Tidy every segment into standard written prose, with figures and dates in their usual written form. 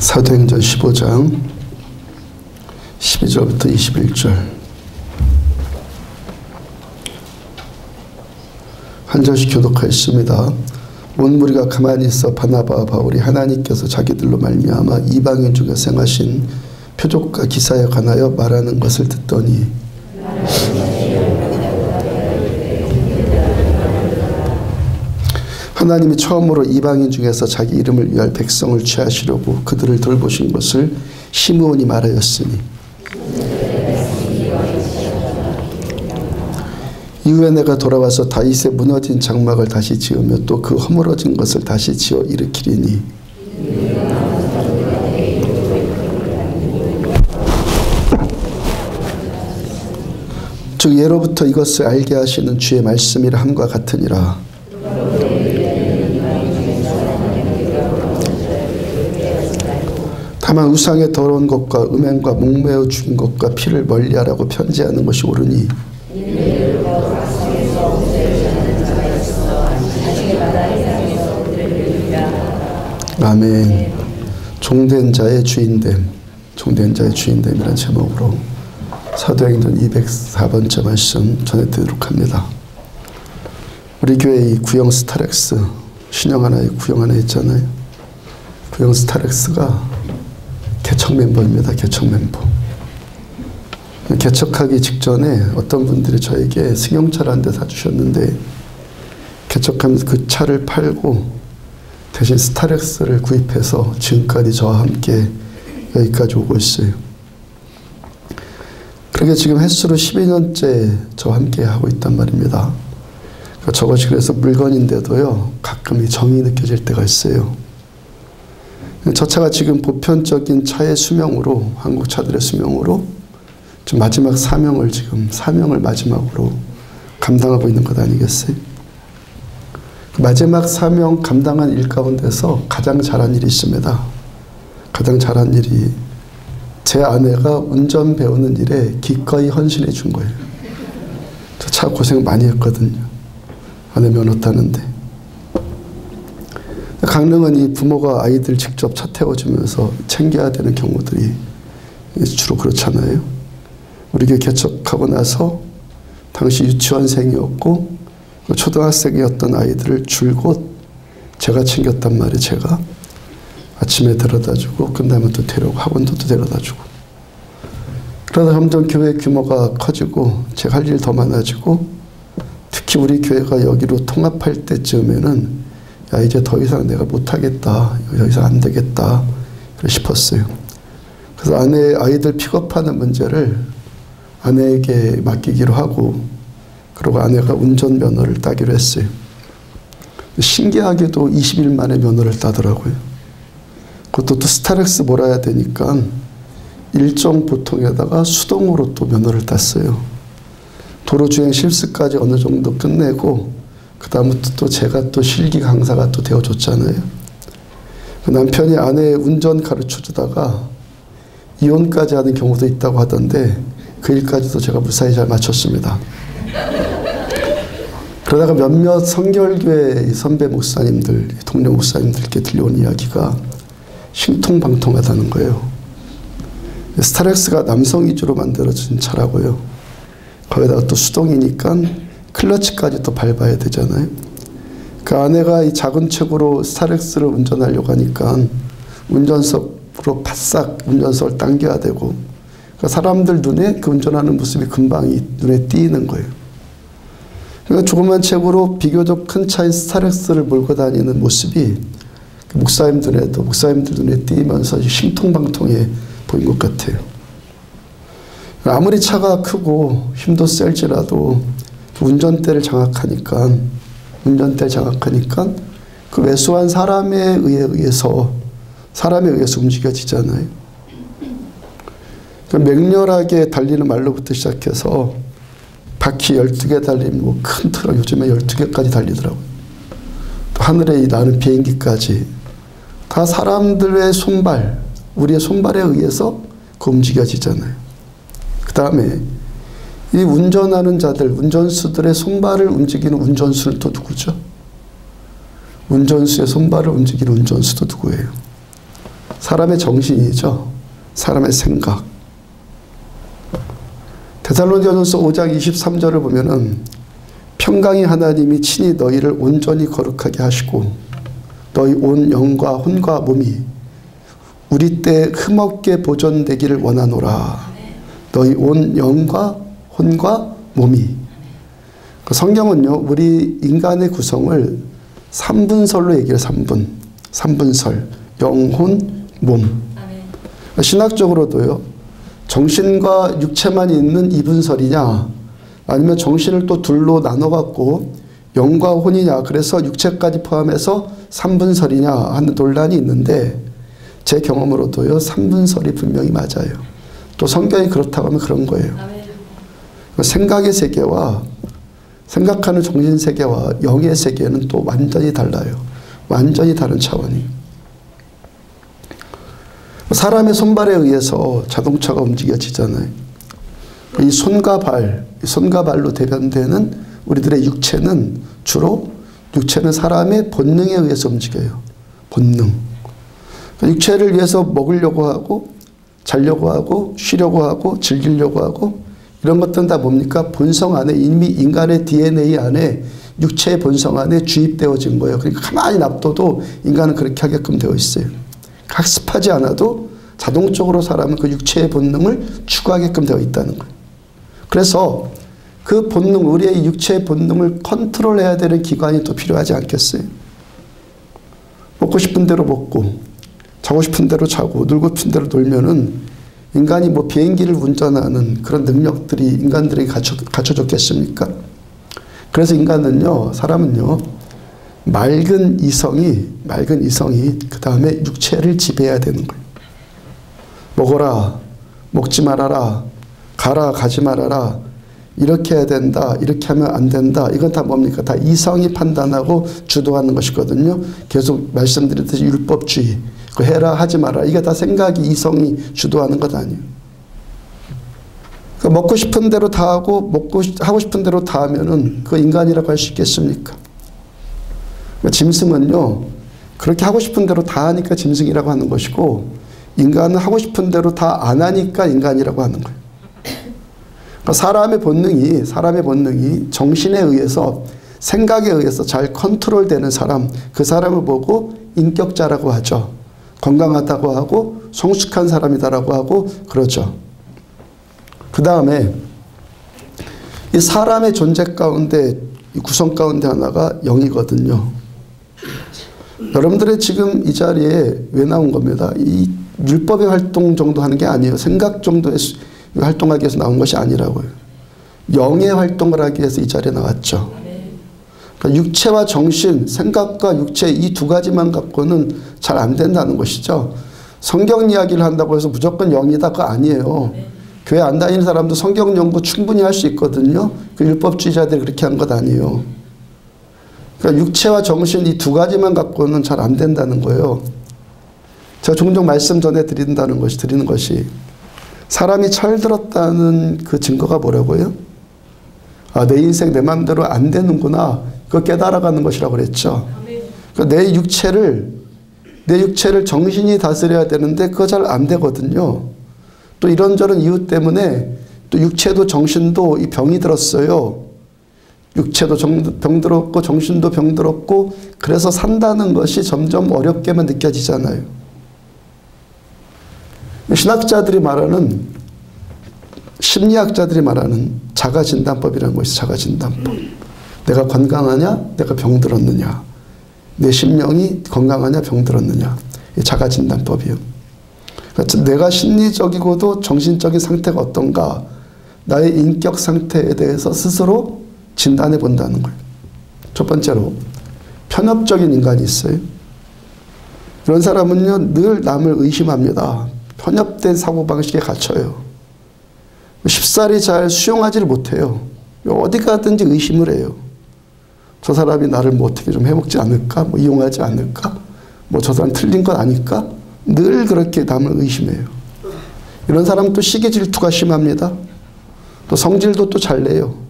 사도행전 15장 12절부터 21절 한 절씩 교독하였습니다. 온 무리가 가만히 있어 바나바와 바울이 하나님께서 자기들로 말미암아 이방인 중에 행하신 표적과 기사에 관하여 말하는 것을 듣더니 하나님이 처음으로 이방인 중에서 자기 이름을 위할 백성을 취하시려고 그들을 돌보신 것을 시므온이 말하였으니 이후에 내가 돌아와서 다윗의 무너진 장막을 다시 지으며 또 그 허물어진 것을 다시 지어 일으키리니 즉 예로부터 이것을 알게 하시는 주의 말씀이라 함과 같으니라. 다만 우상의 더러운 것과 음행과 목매어 죽인 것과 피를 멀리하라고 편지하는 것이 옳으니 아멘. 종된 자의 주인됨, 종된 자의 주인됨이라는 제목으로 사도행전 204번째 말씀 전해드리도록 합니다. 우리 교회 이 구형 스타렉스 신형 하나에 구형 하나 있잖아요. 구형 스타렉스가 개척 멤버입니다. 개척 멤버. 개척하기 직전에 어떤 분들이 저에게 승용차를 한 대 사주셨는데 개척하면서 그 차를 팔고 대신 스타렉스를 구입해서 지금까지 저와 함께 여기까지 오고 있어요. 그렇게 지금 횟수로 12년째 저와 함께 하고 있단 말입니다. 저것이 그래서 물건인데도요 가끔 정이 느껴질 때가 있어요. 저 차가 지금 보편적인 차의 수명으로 한국 차들의 수명으로 지금 마지막 사명을 마지막으로 감당하고 있는 것 아니겠어요? 마지막 사명 감당한 일 가운데서 가장 잘한 일이 있습니다. 가장 잘한 일이 제 아내가 운전 배우는 일에 기꺼이 헌신해 준 거예요. 저 차 고생 많이 했거든요. 아내 면허 따는데. 강릉은 이 부모가 아이들 직접 차 태워주면서 챙겨야 되는 경우들이 주로 그렇잖아요. 우리 교회 개척하고 나서 당시 유치원생이었고 초등학생이었던 아이들을 줄곧 제가 챙겼단 말이에요. 제가 아침에 데려다주고 끝나면 또 데려오고 학원도 또 데려다주고 그러다 점점 교회 규모가 커지고 제가 할 일 더 많아지고 특히 우리 교회가 여기로 통합할 때쯤에는 야 이제 더 이상 내가 못하겠다. 더 이상 안 되겠다. 싶었어요. 그래서 아이들 픽업하는 문제를 아내에게 맡기기로 하고 그리고 아내가 운전면허를 따기로 했어요. 신기하게도 20일 만에 면허를 따더라고요. 그것도 또 스타렉스 몰아야 되니까 일정 보통에다가 수동으로 또 면허를 땄어요. 도로주행 실습까지 어느 정도 끝내고 그 다음부터 또 제가 또 실기 강사가 또 되어줬잖아요. 남편이 아내의 운전 가르쳐주다가 이혼까지 하는 경우도 있다고 하던데 그 일까지도 제가 무사히 잘 마쳤습니다. 그러다가 몇몇 성결교회 선배 목사님들, 동료 목사님들께 들려온 이야기가 신통방통하다는 거예요. 스타렉스가 남성 위주로 만들어진 차라고요. 거기다가 또 수동이니까 클러치까지 또 밟아야 되잖아요. 그 아내가 이 작은 책으로 스타렉스를 운전하려고 하니까 운전석으로 바싹 운전석을 당겨야 되고 그러니까 사람들 눈에 그 운전하는 모습이 금방 눈에 띄는 거예요. 그러니까 조그만 책으로 비교적 큰 차인 스타렉스를 몰고 다니는 모습이 목사님들 눈에 띄면서 신통방통해 보인 것 같아요. 아무리 차가 크고 힘도 셀지라도 운전대를 장악하니까 그 왜소한 사람에 의해서 움직여지잖아요. 맹렬하게 달리는 말로부터 시작해서 바퀴 12개 달린 뭐 큰 트럭 요즘에 12개까지 달리더라고요. 또 하늘에 나는 비행기까지 다 사람들의 손발, 우리의 손발에 의해서 그 움직여지잖아요. 그 다음에 이 운전하는 자들, 운전수들의 손발을 움직이는 운전수는 또 누구죠? 운전수의 손발을 움직이는 운전수도 누구예요? 사람의 정신이죠. 사람의 생각. 데살로니가전서 5장 23절을 보면은 평강의 하나님이 친히 너희를 온전히 거룩하게 하시고 너희 온 영과 혼과 몸이 우리 때 흠없게 보존되기를 원하노라. 너희 온 영과 혼과 몸이. 그 성경은요, 우리 인간의 구성을 3분설로 얘기해요. 3분설. 영혼, 몸. 신학적으로도요, 정신과 육체만 있는 2분설이냐, 아니면 정신을 또 둘로 나눠갖고 영과 혼이냐, 그래서 육체까지 포함해서 3분설이냐 하는 논란이 있는데, 제 경험으로도요, 3분설이 분명히 맞아요. 또 성경이 그렇다고 하면 그런 거예요. 생각의 세계와 생각하는 정신 세계와 영의 세계는 또 완전히 달라요. 완전히 다른 차원이에요. 사람의 손발에 의해서 자동차가 움직여지잖아요. 이 손과 발로 대변되는 우리들의 육체는 주로 사람의 본능에 의해서 움직여요. 본능. 육체를 위해서 먹으려고 하고 자려고 하고 쉬려고 하고 즐기려고 하고 이런 것들은 다 뭡니까? 본성 안에 이미 인간의 DNA 안에 육체의 본성 안에 주입되어진 거예요. 그러니까 가만히 놔둬도 인간은 그렇게 하게끔 되어 있어요. 학습하지 않아도 자동적으로 사람은 그 육체의 본능을 추구하게끔 되어 있다는 거예요. 그래서 그 본능, 우리의 육체의 본능을 컨트롤해야 되는 기관이 또 필요하지 않겠어요? 먹고 싶은 대로 먹고 자고 싶은 대로 자고 놀고 싶은 대로 놀면은 인간이 뭐 비행기를 운전하는 그런 능력들이 인간들에게 갖춰졌겠습니까? 그래서 인간은요, 사람은요, 맑은 이성이 그 다음에 육체를 지배해야 되는 거예요. 먹어라, 먹지 말아라, 가라, 가지 말아라, 이렇게 해야 된다, 이렇게 하면 안 된다. 이건 다 뭡니까? 다 이성이 판단하고 주도하는 것이거든요. 계속 말씀드렸듯이 율법주의, 그 해라, 하지 마라. 이게 다 생각이 이성이 주도하는 것 아니에요. 그러니까 먹고 싶은 대로 다 하고 하고 싶은 대로 다 하면은 그 인간이라고 할 수 있겠습니까? 그러니까 짐승은요, 그렇게 하고 싶은 대로 다 하니까 짐승이라고 하는 것이고, 인간은 하고 싶은 대로 다 안 하니까 인간이라고 하는 거예요. 그러니까 사람의 본능이 정신에 의해서, 생각에 의해서 잘 컨트롤되는 사람, 그 사람을 보고 인격자라고 하죠. 건강하다고 하고 성숙한 사람이다라고 하고 그러죠. 그 다음에 이 사람의 존재 가운데, 이 구성 가운데 하나가 영이거든요. 여러분들의 지금 이 자리에 왜 나온 겁니다. 이 율법의 활동 정도 하는 게 아니에요. 생각 정도의 활동하기 위해서 나온 것이 아니라고요. 영의 활동을 하기 위해서 이 자리에 나왔죠. 그러니까 육체와 정신, 생각과 육체 이 두 가지만 갖고는 잘 안 된다는 것이죠. 성경 이야기를 한다고 해서 무조건 영이다, 그거 아니에요. 교회 안 다니는 사람도 성경 연구 충분히 할 수 있거든요. 그 율법주의자들이 그렇게 한 것 아니에요. 그러니까 육체와 정신 이 두 가지만 갖고는 잘 안 된다는 거예요. 제가 종종 말씀 전해 드리는 것이 사람이 철들었다는 그 증거가 뭐라고요? 아, 내 인생 내 마음대로 안 되는구나. 그거 깨달아가는 것이라고 그랬죠. 그러니까 내 육체를 정신이 다스려야 되는데 그거 잘 안 되거든요. 또 이런저런 이유 때문에 또 육체도 정신도 이 병이 들었어요. 육체도 병 들었고 정신도 병 들었고 그래서 산다는 것이 점점 어렵게만 느껴지잖아요. 신학자들이 말하는, 심리학자들이 말하는 자가진단법이라는 것이 자가진단법. 내가 건강하냐, 내가 병들었느냐, 내 심령이 건강하냐, 병들었느냐. 이 자가진단법이에요. 그러니까 내가 심리적이고도 정신적인 상태가 어떤가, 나의 인격 상태에 대해서 스스로 진단해 본다는 거예요. 첫 번째로 편협적인 인간이 있어요. 그런 사람은요, 늘 남을 의심합니다. 편협된 사고방식에 갇혀요. 쉽사리 잘 수용하지를 못해요. 어디 가든지 의심을 해요. 저 사람이 나를 뭐 어떻게 좀 해먹지 않을까? 뭐 이용하지 않을까? 뭐 저 사람 틀린 건 아닐까? 늘 그렇게 남을 의심해요. 이런 사람은 또 시기 질투가 심합니다. 또 성질도 또 잘 내요.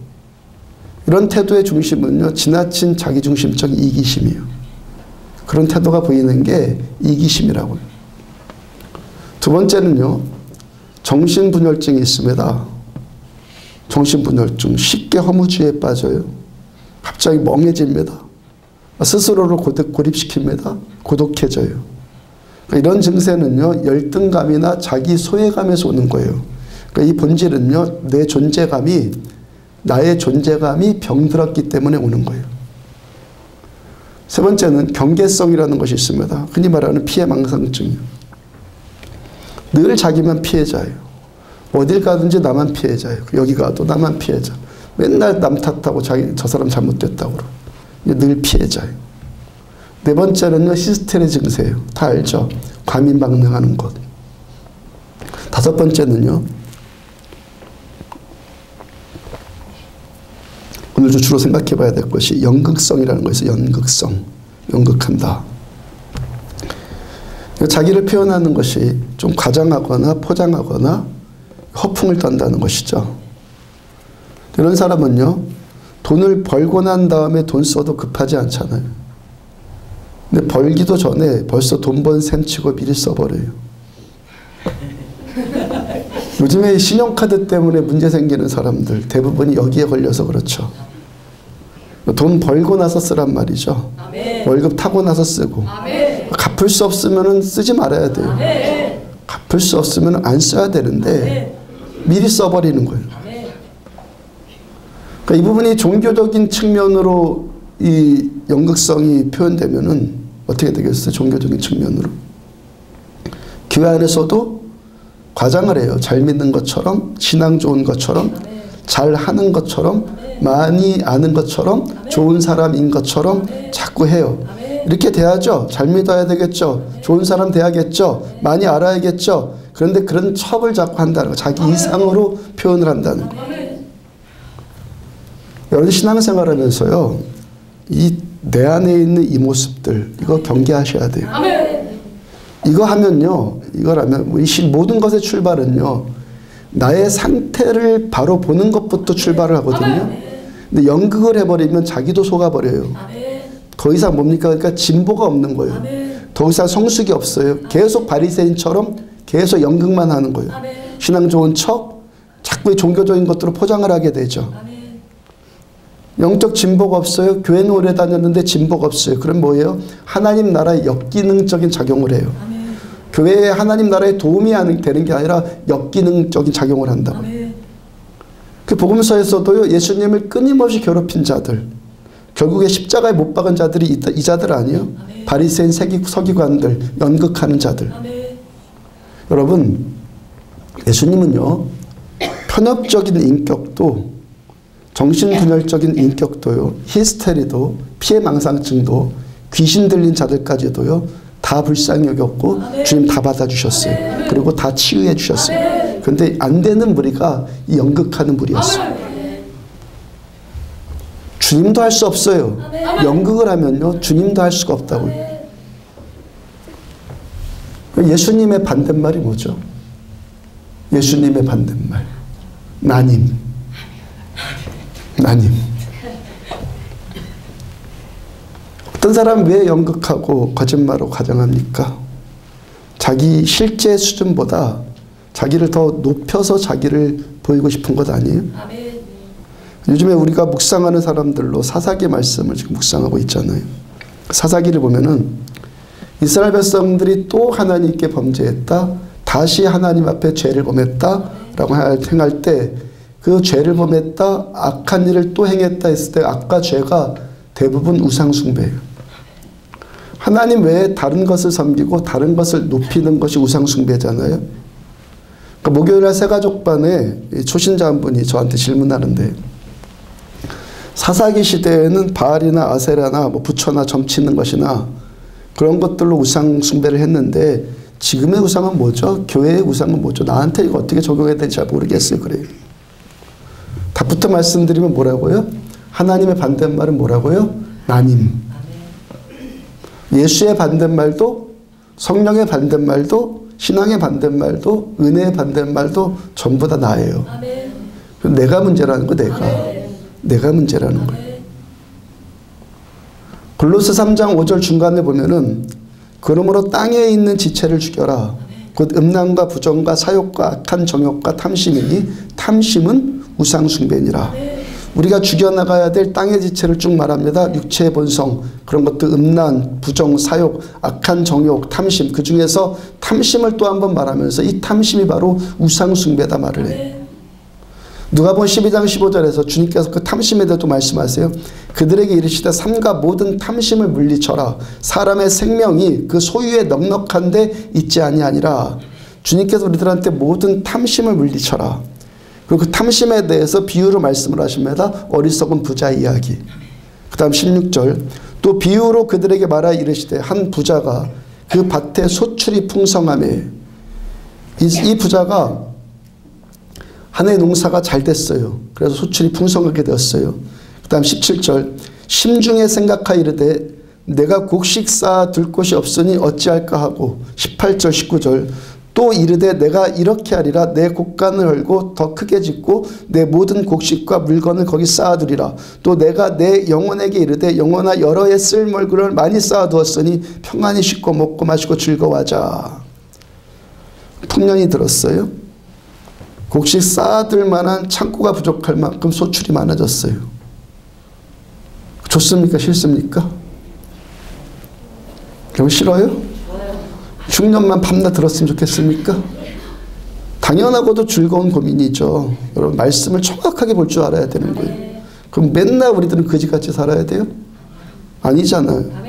이런 태도의 중심은요, 지나친 자기중심적 이기심이에요. 그런 태도가 보이는 게 이기심이라고요. 두 번째는요, 정신분열증이 있습니다. 정신분열증, 쉽게 허무주의에 빠져요. 갑자기 멍해집니다. 스스로를 고립시킵니다. 고독해져요. 이런 증세는요, 열등감이나 자기 소외감에서 오는 거예요. 이 본질은요, 나의 존재감이 병들었기 때문에 오는 거예요. 세 번째는 경계성이라는 것이 있습니다. 흔히 말하는 피해망상증이요. 늘 자기만 피해자예요. 어딜 가든지 나만 피해자예요. 여기 가도 나만 피해자. 맨날 남 탓하고 저 사람 잘못됐다고 그러고. 늘 피해자예요. 네 번째는요, 히스테리 증세예요. 다 알죠? 과민반응하는 것. 다섯 번째는요, 오늘 주로 생각해 봐야 될 것이 연극성이라는 것이 연극성. 연극한다. 자기를 표현하는 것이 좀 과장하거나 포장하거나 허풍을 떤다는 것이죠. 이런 사람은요, 돈을 벌고 난 다음에 돈 써도 급하지 않잖아요. 근데 벌기도 전에 벌써 돈 번 셈 치고 미리 써버려요. 요즘에 신용카드 때문에 문제 생기는 사람들 대부분이 여기에 걸려서 그렇죠. 돈 벌고 나서 쓰란 말이죠. 아멘. 월급 타고 나서 쓰고. 아멘. 갚을 수 없으면 쓰지 말아야 돼요. 아멘. 갚을 수 없으면 안 써야 되는데 아멘. 미리 써버리는 거예요. 아멘. 그러니까 이 부분이 종교적인 측면으로 이 연극성이 표현되면은 어떻게 되겠어요? 종교적인 측면으로. 교회 안에서도 과장을 해요. 잘 믿는 것처럼, 신앙 좋은 것처럼, 아멘. 잘 하는 것처럼, 아멘. 많이 아는 것처럼, 아멘. 좋은 사람인 것처럼 아멘. 자꾸 해요. 아멘. 이렇게 돼야죠. 잘 믿어야 되겠죠. 아멘. 좋은 사람 돼야겠죠. 아멘. 많이 알아야겠죠. 그런데 그런 척을 자꾸 한다는 거. 자기 아멘. 이상으로 표현을 한다는 거. 여러분 신앙생활 하면서요, 내 안에 있는 이 모습들, 이거 경계하셔야 돼요. 아멘. 이거 하면요, 이거라면 모든 것의 출발은요, 나의 상태를 바로 보는 것부터 출발을 하거든요. 근데 연극을 해버리면 자기도 속아버려요. 더 이상 뭡니까? 그러니까 진보가 없는 거예요. 더 이상 성숙이 없어요. 계속 바리새인처럼 계속 연극만 하는 거예요. 신앙 좋은 척, 자꾸 종교적인 것들로 포장을 하게 되죠. 영적 진보가 없어요. 교회는 오래 다녔는데 진보가 없어요. 그럼 뭐예요? 하나님 나라의 역기능적인 작용을 해요. 교회에 하나님 나라에 도움이 되는 게 아니라 역기능적인 작용을 한다고요. 그 복음서에서도요, 예수님을 끊임없이 괴롭힌 자들, 결국에 십자가에 못 박은 자들이 이 자들 아니에요? 바리새인 서기관들, 연극하는 자들. 여러분, 예수님은요, 편협적인 인격도, 정신분열적인 인격도요, 히스테리도, 피해망상증도, 귀신 들린 자들까지도요, 다 불쌍히 여겼고 주님 다 받아주셨어요. 그리고 다 치유해 주셨어요. 그런데 안 되는 무리가 이 연극하는 무리였어요. 주님도 할 수 없어요. 연극을 하면요, 주님도 할 수가 없다고요. 예수님의 반대말이 뭐죠? 예수님의 반대말. 나님. 어떤 사람 왜 연극하고 거짓말하고 과장합니까? 자기 실제 수준보다 자기를 더 높여서 자기를 보이고 싶은 것 아니에요? 아멘. 요즘에 우리가 묵상하는 사람들로 사사기 말씀을 지금 묵상하고 있잖아요. 사사기를 보면은 이스라엘 백성들이 또 하나님께 범죄했다, 다시 하나님 앞에 죄를 범했다 라고 행할 때, 그 죄를 범했다, 악한 일을 또 행했다 했을 때 악과 죄가 대부분 우상숭배예요. 하나님 외에 다른 것을 섬기고 다른 것을 높이는 것이 우상숭배잖아요. 그러니까 목요일날 새가족반에 초신자 한 분이 저한테 질문하는데, 사사기 시대에는 바알이나 아세라나 부처나 점치는 것이나 그런 것들로 우상숭배를 했는데 지금의 우상은 뭐죠? 교회의 우상은 뭐죠? 나한테 이거 어떻게 적용해야 될지 잘 모르겠어요. 그래요. 답부터 말씀드리면 뭐라고요? 하나님의 반대말은 뭐라고요? 나님. 예수의 반대말도, 성령의 반대말도, 신앙의 반대말도, 은혜의 반대말도 전부 다 나예요. 내가 문제라는 거, 내가 문제라는 거예요. 골로새 3장 5절 중간에 보면은, 그러므로 땅에 있는 지체를 죽여라. 곧 음란과 부정과 사욕과 악한 정욕과 탐심이니 탐심은 우상숭배니라. 우리가 죽여나가야 될 땅의 지체를 쭉 말합니다. 육체의 본성, 그런 것도 음란, 부정, 사욕, 악한 정욕, 탐심, 그 중에서 탐심을 또 한번 말하면서 이 탐심이 바로 우상숭배다 말을 해요. 누가복음 12장 15절에서 주님께서 그 탐심에 대해서 말씀하세요. 그들에게 이르시되 삼가 모든 탐심을 물리쳐라. 사람의 생명이 그 소유에 넉넉한데 있지 아니하니라. 주님께서 우리들한테 모든 탐심을 물리쳐라. 그리고 그 탐심에 대해서 비유로 말씀을 하십니다. 어리석은 부자 이야기. 그 다음 16절 또 비유로 그들에게 말하 이르시되 한 부자가 그 밭에 소출이 풍성하매 이 부자가 한 해 농사가 잘 됐어요. 그래서 소출이 풍성하게 되었어요. 그 다음 17절 심중에 생각하여 이르되 내가 곡식 쌓아 둘 곳이 없으니 어찌할까 하고 18절 19절 또 이르되 내가 이렇게 하리라 내 곡간을 헐고 더 크게 짓고 내 모든 곡식과 물건을 거기 쌓아두리라. 또 내가 내 영혼에게 이르되 영혼아 여러 해 쓸 물건을 많이 쌓아두었으니 평안히 씻고 먹고 마시고 즐거워하자. 풍년이 들었어요. 곡식 쌓아둘 만한 창고가 부족할 만큼 소출이 많아졌어요. 좋습니까? 싫습니까? 그럼 싫어요? 흉년만 밤낮 들었으면 좋겠습니까? 당연하고도 즐거운 고민이죠. 여러분 말씀을 정확하게 볼 줄 알아야 되는 거예요. 그럼 맨날 우리들은 거지같이 살아야 돼요? 아니잖아요.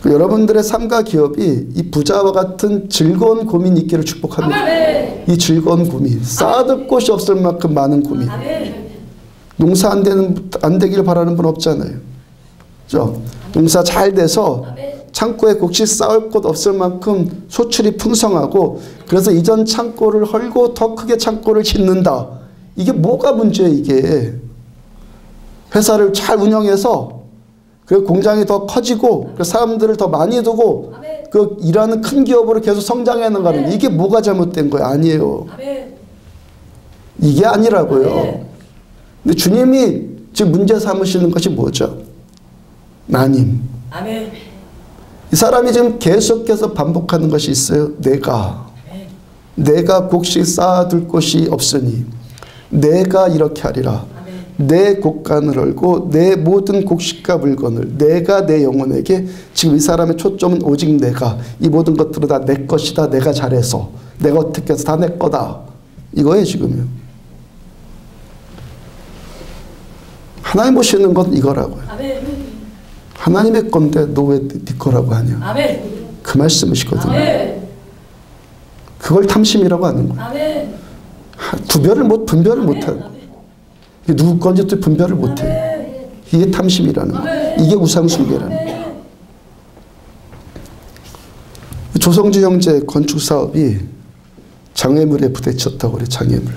여러분들의 삶과 기업이 이 부자와 같은 즐거운 고민이 있기를 축복합니다. 이 즐거운 고민, 쌓아둘 곳이 없을 만큼 많은 고민. 농사 안 되길 바라는 분 없잖아요. 그렇죠? 농사 잘 돼서 창고에 곡식 쌓을 곳 없을 만큼 소출이 풍성하고 그래서 이전 창고를 헐고 더 크게 창고를 짓는다. 이게 뭐가 문제예요 이게. 회사를 잘 운영해서 그 공장이 더 커지고 그 사람들을 더 많이 두고 그 일하는 큰 기업으로 계속 성장해 나가는 이게 뭐가 잘못된 거예요? 아니에요. 이게 아니라고요. 근데 주님이 지금 문제 삼으시는 것이 뭐죠? 나님. 이 사람이 지금 계속해서 반복하는 것이 있어요. 내가 곡식 쌓아둘 곳이 없으니 내가 이렇게 하리라. 내 곡간을 헐고 내 모든 곡식과 물건을 내가 내 영혼에게. 지금 이 사람의 초점은 오직 내가. 이 모든 것들은 다 내 것이다. 내가 잘해서 내가 어떻게 해서 다 내 거다. 이거예요 지금요. 하나님 보시는 건 이거라고요. 하나님의 건데 너 왜 네 거라고 하냐. 그 말씀이시거든요. 그걸 탐심이라고 하는 거예요. 분별을 못해요. 누구 건지 또 분별을 못해요. 이게 탐심이라는 거예요. 이게 우상숭배라는 거예요. 조성주 형제 건축사업이 장애물에 부딪혔다고 그래요. 장애물.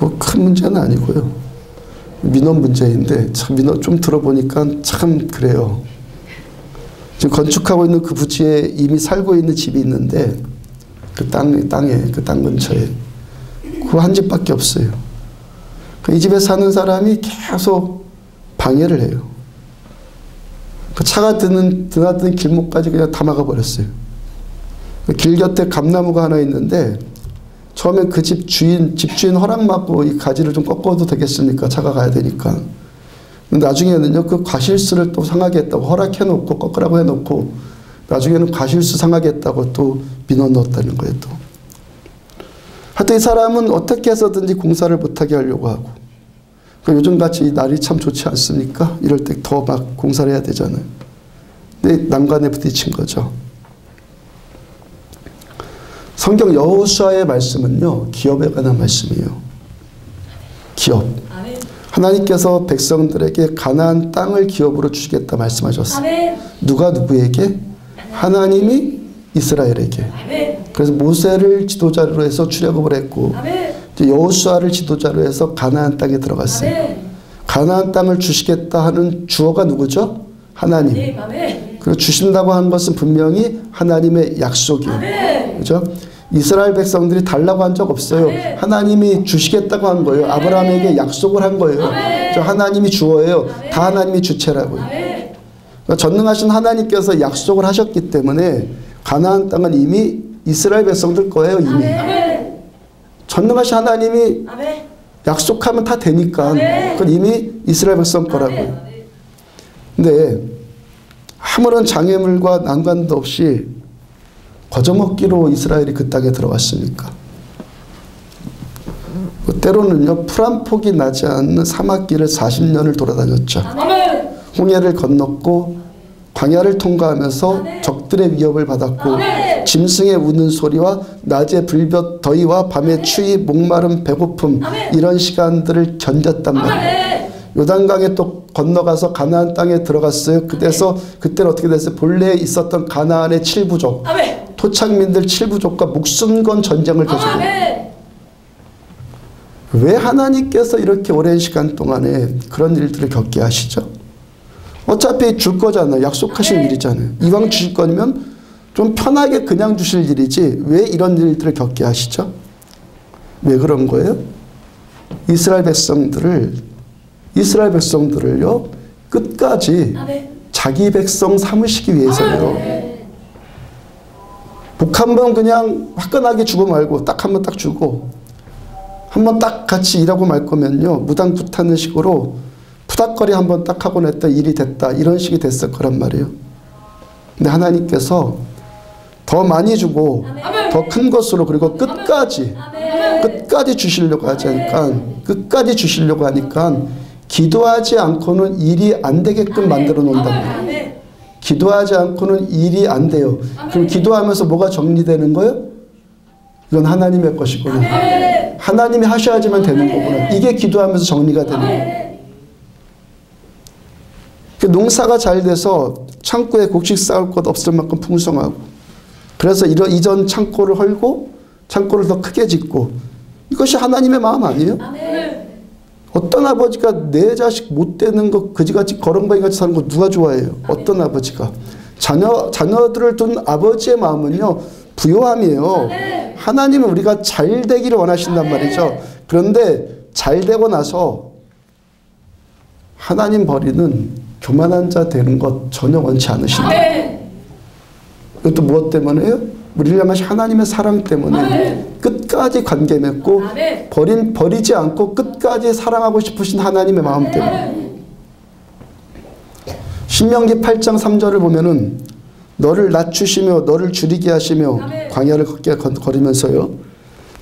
뭐 큰 문제는 아니고요. 민원 문제인데 참 민원 좀 들어보니까 참 그래요. 지금 건축하고 있는 그 부지에 이미 살고 있는 집이 있는데 그 땅에 그 땅 근처에 그 한 집밖에 없어요. 이 집에 사는 사람이 계속 방해를 해요. 그 차가 드나드는 길목까지 그냥 다 막아버렸어요. 그 길 곁에 감나무가 하나 있는데 처음엔 그 집주인 허락 받고 이 가지를 좀 꺾어도 되겠습니까? 차가 가야 되니까. 근데 나중에는요, 그 과실수를 또 상하게 했다고 허락해놓고 꺾으라고 해놓고 나중에는 과실수 상하게 했다고 또 민원 넣었다는 거예요, 또. 하여튼 이 사람은 어떻게 해서든지 공사를 못하게 하려고 하고. 요즘같이 날이 참 좋지 않습니까? 이럴 때 더 막 공사를 해야 되잖아요. 근데 난관에 부딪힌 거죠. 성경 여호수아의 말씀은요, 기업에 관한 말씀이에요. 기업. 하나님께서 백성들에게 가나안 땅을 기업으로 주시겠다 말씀하셨어요. 누가 누구에게? 하나님이 이스라엘에게. 그래서 모세를 지도자로 해서 출애굽을 했고 여호수아를 지도자로 해서 가나안 땅에 들어갔어요. 가나안 땅을 주시겠다 하는 주어가 누구죠? 하나님. 그리고 주신다고 한 것은 분명히 하나님의 약속이에요. 그렇죠? 이스라엘 백성들이 달라고 한 적 없어요. 하나님이 주시겠다고 한 거예요. 아브라함에게 약속을 한 거예요. 하나님이 주어예요. 다 하나님이 주체라고요. 그러니까 전능하신 하나님께서 약속을 하셨기 때문에 가나안 땅은 이미 이스라엘 백성들 거예요, 이미. 전능하신 하나님이 약속하면 다 되니까 그건 이미 이스라엘 백성 거라고요. 근데 아무런 장애물과 난관도 없이 거저먹기로 이스라엘이 그 땅에 들어왔습니까? 때로는요, 풀 한 폭이 나지 않는 사막길을 40년을 돌아다녔죠. 홍해를 건넜고 광야를 통과하면서 적들의 위협을 받았고 짐승의 우는 소리와 낮의 불볕 더위와 밤의 추위, 목마름, 배고픔 이런 시간들을 견뎠단 말이에요. 요단강에 또 건너가서 가나안 땅에 들어갔어요. 그때는 어떻게 됐어요? 본래 있었던 가나안의 7부족, 토착민들 7부족과 목숨 건 전쟁을 계속해요. 왜 하나님께서 이렇게 오랜 시간 동안에 그런 일들을 겪게 하시죠? 어차피 줄 거잖아요. 약속하신 일이잖아요. 이왕 주실 거면 좀 편하게 그냥 주실 일이지 왜 이런 일들을 겪게 하시죠? 왜 그런 거예요? 이스라엘 백성들을요 끝까지 자기 백성 삼으시기 위해서요. 복 한 번 그냥 화끈하게 주고 말고 딱 한 번 딱 주고 한 번 딱 같이 일하고 말 거면요 무당붙하는 식으로 푸닥거리 한 번 딱 하고 냈다 일이 됐다 이런 식이 됐을 거란 말이에요. 근데 하나님께서 더 많이 주고 더 큰 것으로 그리고 끝까지 주시려고 하니까 기도하지 않고는 일이 안 되게끔 만들어 놓는단 말이에요. 기도하지 않고는 일이 안 돼요. 그럼 기도하면서 뭐가 정리되는 거예요? 이건 하나님의 것이구나. 하나님이 하셔야지만 되는 거구나. 이게 기도하면서 정리가 되는 거예요. 농사가 잘 돼서 창고에 곡식 쌓을 것 없을 만큼 풍성하고 그래서 이전 창고를 헐고 창고를 더 크게 짓고 이것이 하나님의 마음 아니에요? 어떤 아버지가 내 자식 못 되는 거 그지같이 거렁뱅이같이 사는 거 누가 좋아해요? 어떤 아버지가 자녀들을 둔 아버지의 마음은요 부요함이에요. 하나님은 우리가 잘 되기를 원하신단 말이죠. 그런데 잘 되고 나서 하나님 버리는 교만한 자 되는 것 전혀 원치 않으신다. 이것도 무엇 때문에요? 우리를 향하신 하나님의 사랑 때문에 끝까지 관계 맺고 버리지 않고 끝까지 사랑하고 싶으신 하나님의 마음 때문에. 신명기 8장 3절을 보면은 너를 낮추시며 너를 줄이게 하시며 광야를 걷게 걸으면서요.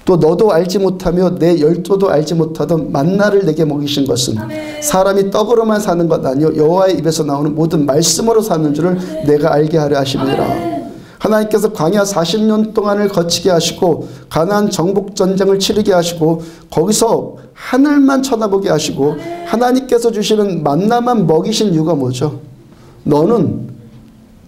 또 너도 알지 못하며 내 열조도 알지 못하던 만나를 내게 먹이신 것은 사람이 떡으로만 사는 것 아니요 여호와의 입에서 나오는 모든 말씀으로 사는 줄을 내가 알게 하려 하심이라. 하나님께서 광야 40년 동안을 거치게 하시고 가나안 정복 전쟁을 치르게 하시고 거기서 하늘만 쳐다보게 하시고 하나님께서 주시는 만나만 먹이신 이유가 뭐죠? 너는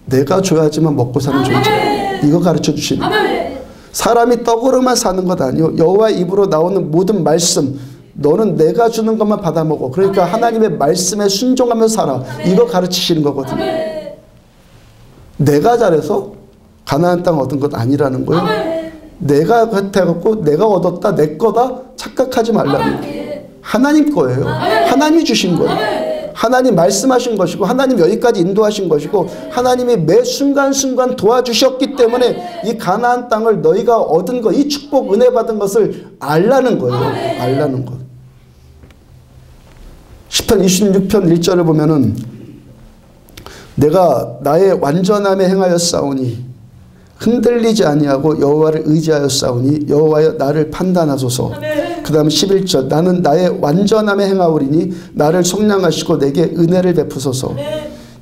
내가 줘야지만 먹고 사는 존재야. 이거 가르쳐 주시는 거예요. 사람이 떡으로만 사는 것 아니요 여호와의 입으로 나오는 모든 말씀 너는 내가 주는 것만 받아 먹어. 그러니까 하나님의 말씀에 순종하면서 살아. 이거 가르치시는 거거든요. 내가 잘해서 가나안 땅 얻은 것 아니라는 거예요. 내가 해갖고 내가 얻었다 내 거다 착각하지 말라는 거예요. 하나님 거예요. 하나님이 주신 거예요. 하나님 말씀하신 것이고 하나님 여기까지 인도하신 것이고 하나님이 매 순간순간 도와주셨기 때문에 이 가나안 땅을 너희가 얻은 것, 이 축복 은혜 받은 것을 알라는 거예요. 알라는 것. 시편 26편 1절을 보면은 내가 나의 완전함에 행하여 싸우니 흔들리지 아니하고 여호와를 의지하여 싸우니 여호와여 나를 판단하소서. 그 다음 11절 나는 나의 완전함에 행하오리니 나를 속량하시고 내게 은혜를 베푸소서.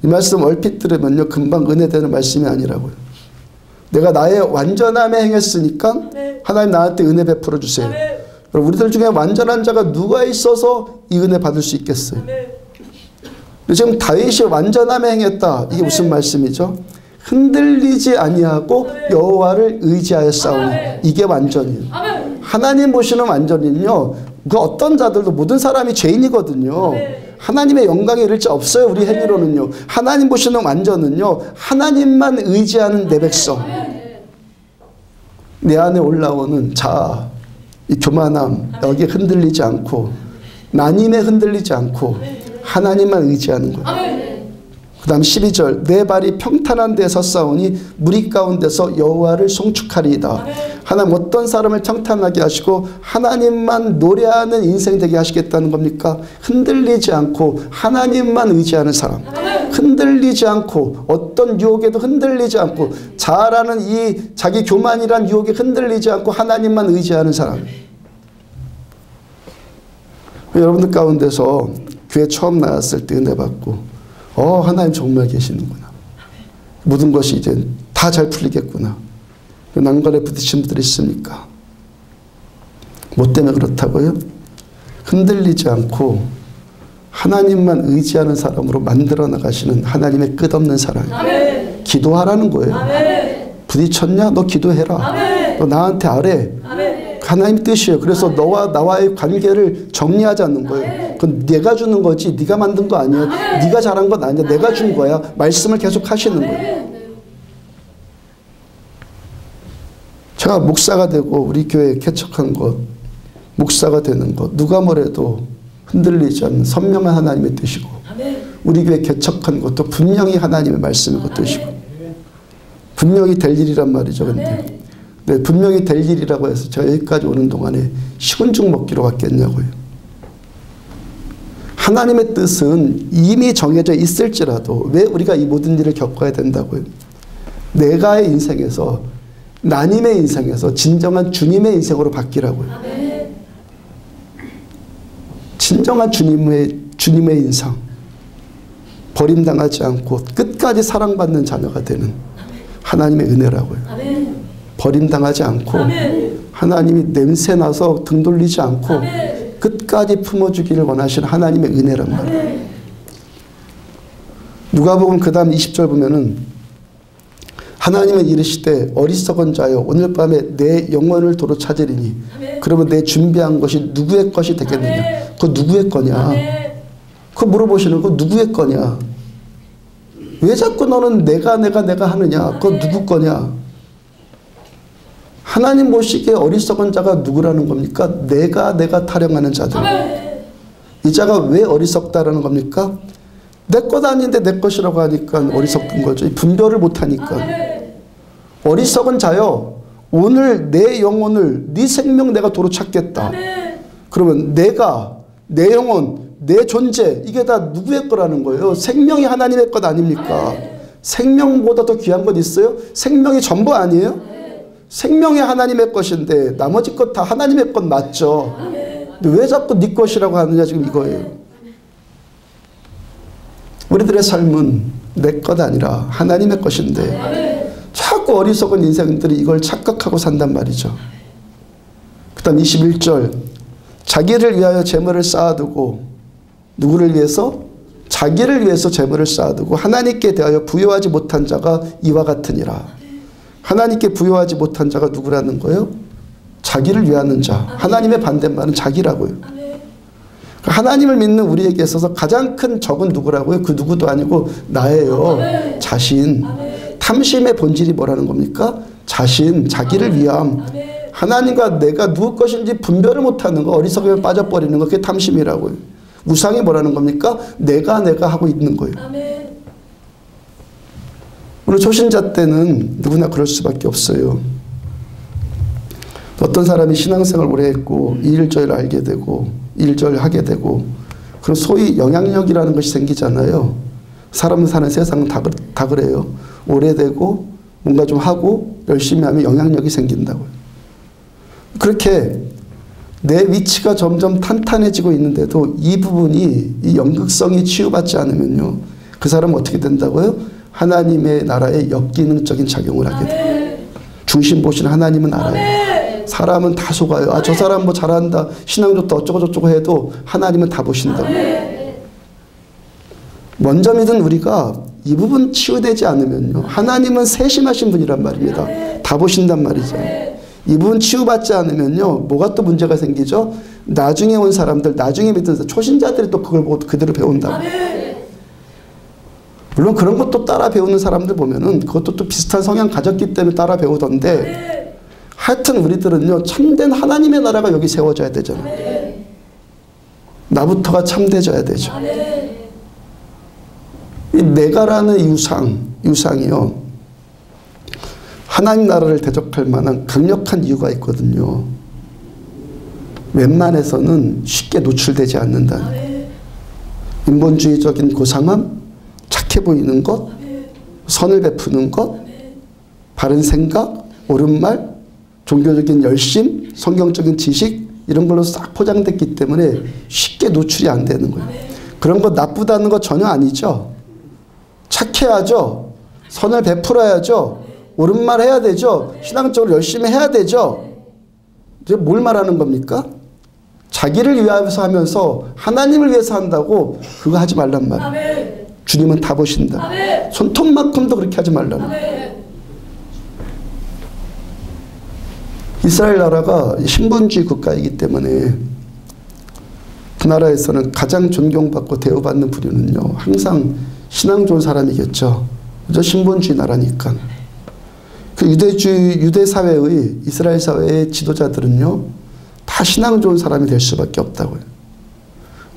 이 말씀 얼핏 들으면요 금방 은혜되는 말씀이 아니라고요. 내가 나의 완전함에 행했으니까 하나님 나한테 은혜 베풀어 주세요. 우리들 중에 완전한 자가 누가 있어서 이 은혜 받을 수 있겠어요? 지금 다윗이 완전함에 행했다. 이게 무슨 말씀이죠? 흔들리지 아니하고 여호와를 의지하여 싸우니 이게 완전이에요. 하나님 보시는 완전히는요 그 어떤 자들도 모든 사람이 죄인이거든요. 하나님의 영광에 이를 자 없어요. 우리 행위로는요. 하나님 보시는 완전은요 하나님만 의지하는 내 백성, 내 안에 올라오는 자아, 이 교만함 여기에 흔들리지 않고 난임에 흔들리지 않고 하나님만 의지하는 거예요. 그 다음 12절 내 발이 평탄한 데에 섰사오니 무리 가운데서 여호와를 송축하리이다. 하나님 어떤 사람을 평탄하게 하시고 하나님만 노래하는 인생 되게 하시겠다는 겁니까? 흔들리지 않고 하나님만 의지하는 사람, 흔들리지 않고 어떤 유혹에도 흔들리지 않고 잘하는 이 자기 교만이란 유혹에 흔들리지 않고 하나님만 의지하는 사람. 여러분들 가운데서 교회 처음 나왔을 때 은혜 받고 하나님 정말 계시는구나. 모든 것이 이제 다 잘 풀리겠구나. 난관에 부딪힌 분들이 있습니까? 뭐 때문에 그렇다고요? 흔들리지 않고 하나님만 의지하는 사람으로 만들어 나가시는 하나님의 끝없는 사랑. 아멘. 기도하라는 거예요. 아멘. 부딪혔냐? 너 기도해라. 아멘. 너 나한테 아래. 아멘. 하나님 뜻이에요. 그래서 너와 나와의 관계를 정리하자는 거예요. 그건 내가 주는 거지 네가 만든 거 아니야. 네가 잘한 건 아니야. 내가 준 거야. 말씀을 계속 하시는 거예요. 제가 목사가 되고 우리 교회에 개척한 것, 목사가 되는 것, 누가 뭐래도 흔들리지 않는 선명한 하나님의 뜻이고 우리 교회 개척한 것도 분명히 하나님의 말씀의 뜻이고 분명히 될 일이란 말이죠. 근데 네, 분명히 될 일이라고 해서 제가 여기까지 오는 동안에 식은 죽 먹기로 왔겠냐고요. 하나님의 뜻은 이미 정해져 있을지라도 왜 우리가 이 모든 일을 겪어야 된다고요? 내가의 인생에서 나님의 인생에서 진정한 주님의 인생으로 바뀌라고요. 진정한 주님의 인상, 버림당하지 않고 끝까지 사랑받는 자녀가 되는 하나님의 은혜라고요. 버림당하지 않고 하나님이 냄새나서 등 돌리지 않고 끝까지 품어주기를 원하시는 하나님의 은혜란 말이에요. 누가복음 그 다음 20절 보면은 하나님은 이르시되 어리석은 자여 오늘 밤에 내 영혼을 도로 찾으리니 그러면 내 준비한 것이 누구의 것이 되겠느냐. 그거 누구의 거냐. 그거 물어보시는 거 누구의 거냐. 왜 자꾸 너는 내가 하느냐. 그거 누구 거냐. 하나님 보시기에 어리석은 자가 누구라는 겁니까? 내가 타령하는 자들. 이 자가 왜 어리석다라는 겁니까? 내 것 아닌데 내 것이라고 하니까 어리석은 거죠. 분별을 못하니까. 어리석은 자여 오늘 내 영혼을 네 생명 내가 도로 찾겠다. 그러면 내가 내 영혼 내 존재 이게 다 누구의 거라는 거예요. 생명이 하나님의 것 아닙니까? 생명보다 더 귀한 것 있어요? 생명이 전부 아니에요? 생명이 하나님의 것인데 나머지 것 다 하나님의 것 맞죠? 근데 왜 자꾸 네 것이라고 하느냐 지금 이거예요. 우리들의 삶은 내 것 아니라 하나님의 것인데 자꾸 어리석은 인생들이 이걸 착각하고 산단 말이죠. 그 다음 21절 자기를 위하여 재물을 쌓아두고 누구를 위해서? 자기를 위해서 재물을 쌓아두고 하나님께 대하여 부여하지 못한 자가 이와 같으니라. 하나님께 부여하지 못한 자가 누구라는 거예요? 자기를 위하는 자. 하나님의 반대말은 자기라고요. 하나님을 믿는 우리에게 있어서 가장 큰 적은 누구라고요? 그 누구도 아니고 나예요. 자신. 탐심의 본질이 뭐라는 겁니까? 자신, 자기를 위함. 하나님과 내가 누구 것인지 분별을 못하는 거, 어리석음에 빠져버리는 거, 그게 탐심이라고요. 우상이 뭐라는 겁니까? 내가 하고 있는 거예요. 오늘 초신자 때는 누구나 그럴 수밖에 없어요. 어떤 사람이 신앙생활 오래 했고 2.1절 알게 되고 1절 하게 되고 그런 소위 영향력이라는 것이 생기잖아요. 사람 사는 세상은 다 그래요. 오래되고 뭔가 좀 하고 열심히 하면 영향력이 생긴다고요. 그렇게 내 위치가 점점 탄탄해지고 있는데도 이 부분이 이 연극성이 치유받지 않으면요. 그 사람은 어떻게 된다고요? 하나님의 나라에 역기능적인 작용을 하게 돼요. 중심 보시는 하나님은 알아요. 사람은 다 속아요. 저 사람 뭐 잘한다. 신앙 좋다. 어쩌고 해도 하나님은 다 보신다고. 먼저 믿은 우리가 이 부분 치유되지 않으면요. 하나님은 세심하신 분이란 말입니다. 다 보신단 말이죠. 이 부분 치유받지 않으면요. 뭐가 또 문제가 생기죠? 나중에 온 사람들, 나중에 믿은 초신자들이 또 그걸 보고 그대로 배운다고. 물론 그런 것도 따라 배우는 사람들 보면은 그것도 또 비슷한 성향 가졌기 때문에 따라 배우던데 하여튼 우리들은요 참된 하나님의 나라가 여기 세워져야 되잖아요. 나부터가 참되져야 되죠. 이 내가라는 유상이요. 하나님 나라를 대적할 만한 강력한 이유가 있거든요. 웬만해서는 쉽게 노출되지 않는다. 인본주의적인 고상함, 착해 보이는 것, 선을 베푸는 것, 바른 생각, 옳은 말, 종교적인 열심, 성경적인 지식 이런 걸로 싹 포장됐기 때문에 쉽게 노출이 안 되는 거예요. 그런 거 나쁘다는 거 전혀 아니죠. 착해야죠. 선을 베풀어야죠. 옳은 말 해야 되죠. 신앙적으로 열심히 해야 되죠. 이제 뭘 말하는 겁니까? 자기를 위해서 하면서 하나님을 위해서 한다고 그거 하지 말란 말이에요. 주님은 다 보신다. 손톱만큼도 그렇게 하지 말란 말이에요. 이스라엘 나라가 신분주의 국가이기 때문에 그 나라에서는 가장 존경받고 대우받는 부류는요, 항상 신앙 좋은 사람이겠죠. 그저 신분주의 나라니까. 그 유대 사회의, 이스라엘 사회의 지도자들은요, 다 신앙 좋은 사람이 될 수밖에 없다고요.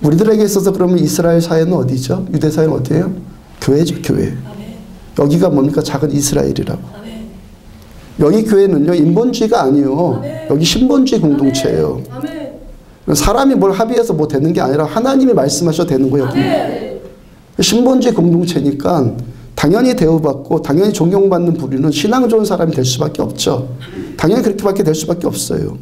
우리들에게 있어서 그러면 이스라엘 사회는 어디죠? 유대 사회는 어디예요? 교회죠, 교회. 여기가 뭡니까? 작은 이스라엘이라고. 여기 교회는요, 인본주의가 아니에요. 여기 신본주의 공동체예요. 사람이 뭘 합의해서 뭐 되는 게 아니라 하나님이 말씀하셔도 되는 거예요, 여기. 신본주의 공동체니까 당연히 대우받고 당연히 존경받는 부류는 신앙 좋은 사람이 될 수밖에 없죠. 당연히 그렇게밖에 될 수밖에 없어요.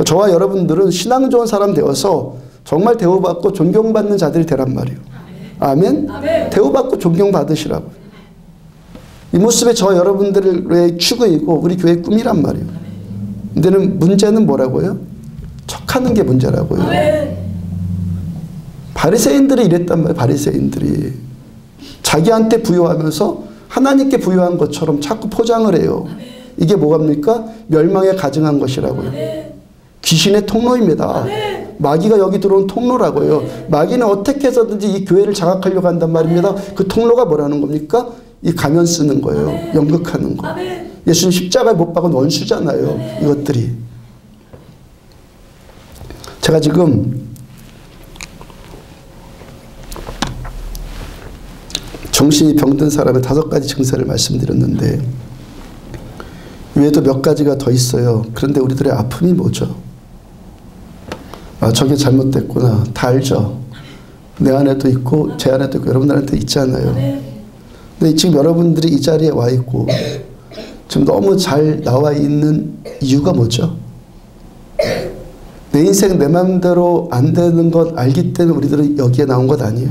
저와 여러분들은 신앙 좋은 사람 되어서 정말 대우받고 존경받는 자들이 되란 말이에요. 아멘? 대우받고 존경받으시라고. 이 모습이 저 여러분들의 추구이고 우리 교회의 꿈이란 말이에요. 근데 문제는 뭐라고요? 척하는 게 문제라고요. 바리새인들이 이랬단 말이에요. 바리새인들이 자기한테 부여하면서 하나님께 부여한 것처럼 자꾸 포장을 해요. 이게 뭐갑니까? 멸망에 가증한 것이라고요. 귀신의 통로입니다. 마귀가 여기 들어온 통로라고요. 마귀는 어떻게 해서든지 이 교회를 장악하려고 한단 말입니다. 그 통로가 뭐라는 겁니까? 이 가면 쓰는 거예요. 연극하는 거. 예수님 십자가에 못 박은 원수잖아요. 이것들이. 제가 지금 정신이 병든 사람의 5가지 증세를 말씀드렸는데 위에도 몇 가지가 더 있어요. 그런데 우리들의 아픔이 뭐죠? 아, 저게 잘못됐구나. 다 알죠? 내 안에도 있고 제 안에도 있고 여러분들한테 있잖아요. 근데 지금 여러분들이 이 자리에 와 있고 지금 너무 잘 나와 있는 이유가 뭐죠? 내 인생 내 마음대로 안 되는 것 알기 때문에 우리들은 여기에 나온 것 아니에요?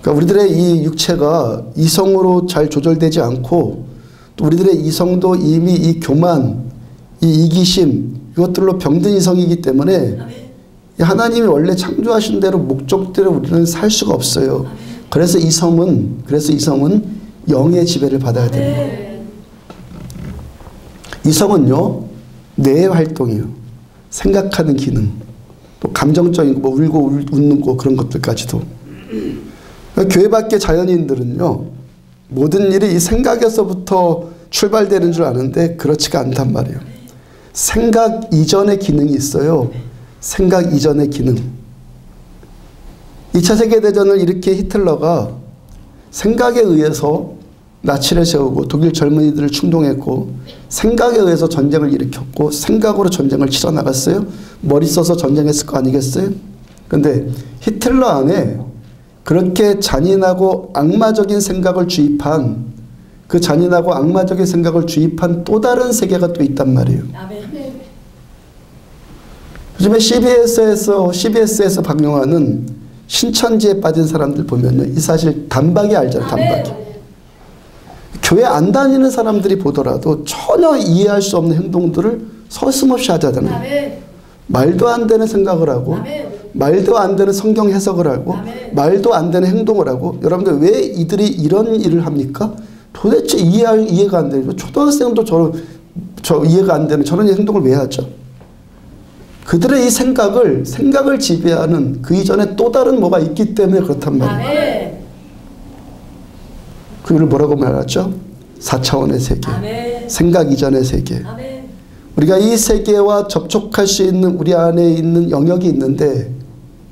그러니까 우리들의 이 육체가 이성으로 잘 조절되지 않고 또 우리들의 이성도 이미 이 교만, 이 이기심 이것들로 병든 이성이기 때문에 하나님이 원래 창조하신 대로 목적대로 우리는 살 수가 없어요. 그래서 이성은 영의 지배를 받아야 되는 거예요. 이성은요, 뇌의 활동이요. 생각하는 기능, 또 감정적인 거, 뭐 울고 웃는 거 그런 것들까지도. 그러니까 교회 밖의 자연인들은요, 모든 일이 이 생각에서부터 출발되는 줄 아는데 그렇지가 않단 말이에요. 생각 이전의 기능이 있어요. 생각 이전의 기능. 2차 세계대전을 일으킨 히틀러가 생각에 의해서 나치를 세우고 독일 젊은이들을 충동했고 생각에 의해서 전쟁을 일으켰고 생각으로 전쟁을 치러 나갔어요. 머리 써서 전쟁했을 거 아니겠어요? 그런데 히틀러 안에 그렇게 잔인하고 악마적인 생각을 주입한 그 잔인하고 악마적인 생각을 주입한 또 다른 세계가 또 있단 말이에요. 요즘에 CBS에서 방영하는 신천지에 빠진 사람들 보면요. 이 사실 단박에 알잖아요. 단박에. 교회 안 다니는 사람들이 보더라도 전혀 이해할 수 없는 행동들을 서슴없이 하잖아요. 말도 안 되는 생각을 하고 말도 안 되는 성경 해석을 하고 말도 안 되는 행동을 하고 여러분들 왜 이들이 이런 일을 합니까? 도대체 이해가 안 되죠. 초등학생도 저 이해가 안 되는 저런 행동을 왜 하죠? 그들의 이 생각을 지배하는 그 이전에 또 다른 뭐가 있기 때문에 그렇단 말이에요. 그걸 뭐라고 말하죠? 4차원의 세계. 생각 이전의 세계. 우리가 이 세계와 접촉할 수 있는 우리 안에 있는 영역이 있는데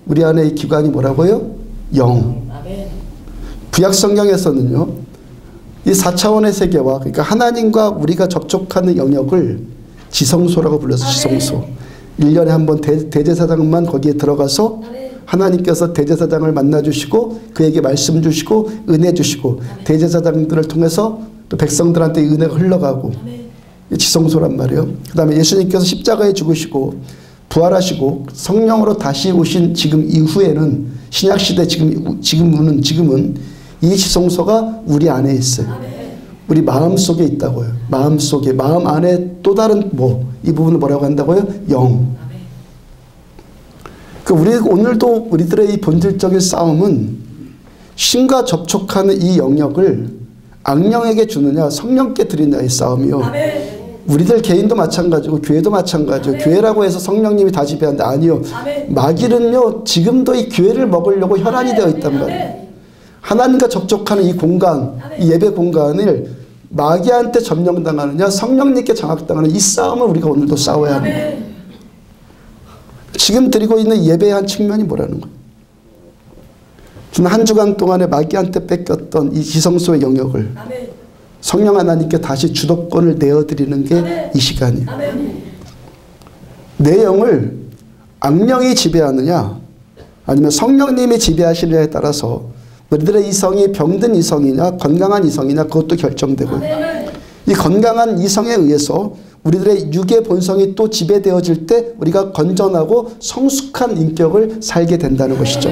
우리 안에 이 기관이 뭐라고요? 영. 구약 성경에서는요, 이 4차원의 세계와, 그러니까 하나님과 우리가 접촉하는 영역을 지성소라고 불러서 지성소. 1년에 한 번 대제사장만 거기에 들어가서 하나님께서 대제사장을 만나주시고 그에게 말씀 주시고 은혜 주시고 대제사장들을 통해서 또 백성들한테 은혜가 흘러가고 지성소란 말이에요. 그 다음에 예수님께서 십자가에 죽으시고 부활하시고 성령으로 다시 오신 지금 이후에는 신약시대 지금은 이 지성소가 우리 안에 있어요. 우리 마음속에 있다고요. 마음속에, 마음 안에 또 다른 이 부분을 뭐라고 한다고요? 영. 우리 오늘도 우리들의 이 본질적인 싸움은 신과 접촉하는 이 영역을 악령에게 주느냐 성령께 드리느냐의 싸움이요. 우리들 개인도 마찬가지고 교회도 마찬가지고 교회라고 해서 성령님이 다 지배한다. 아니요. 마귀는요 지금도 이 교회를 먹으려고 혈안이 되어 있단 말이에요. 하나님과 접촉하는 이 공간, 이 예배 공간을 마귀한테 점령당하느냐 성령님께 장악당하는 이 싸움을 우리가 오늘도 싸워야 합니다. 지금 드리고 있는 예배의 한 측면이 뭐라는 거예요. 지난 한 주간 동안에 마귀한테 뺏겼던 이 지성소의 영역을 성령 하나님께 다시 주도권을 내어드리는 게 이 시간이에요. 내 영을 악령이 지배하느냐 아니면 성령님이 지배하시느냐에 따라서 우리들의 이성이 병든 이성이냐 건강한 이성이냐 그것도 결정되고요. 이 건강한 이성에 의해서 우리들의 육의 본성이 또 지배되어질 때 우리가 건전하고 성숙한 인격을 살게 된다는 것이죠.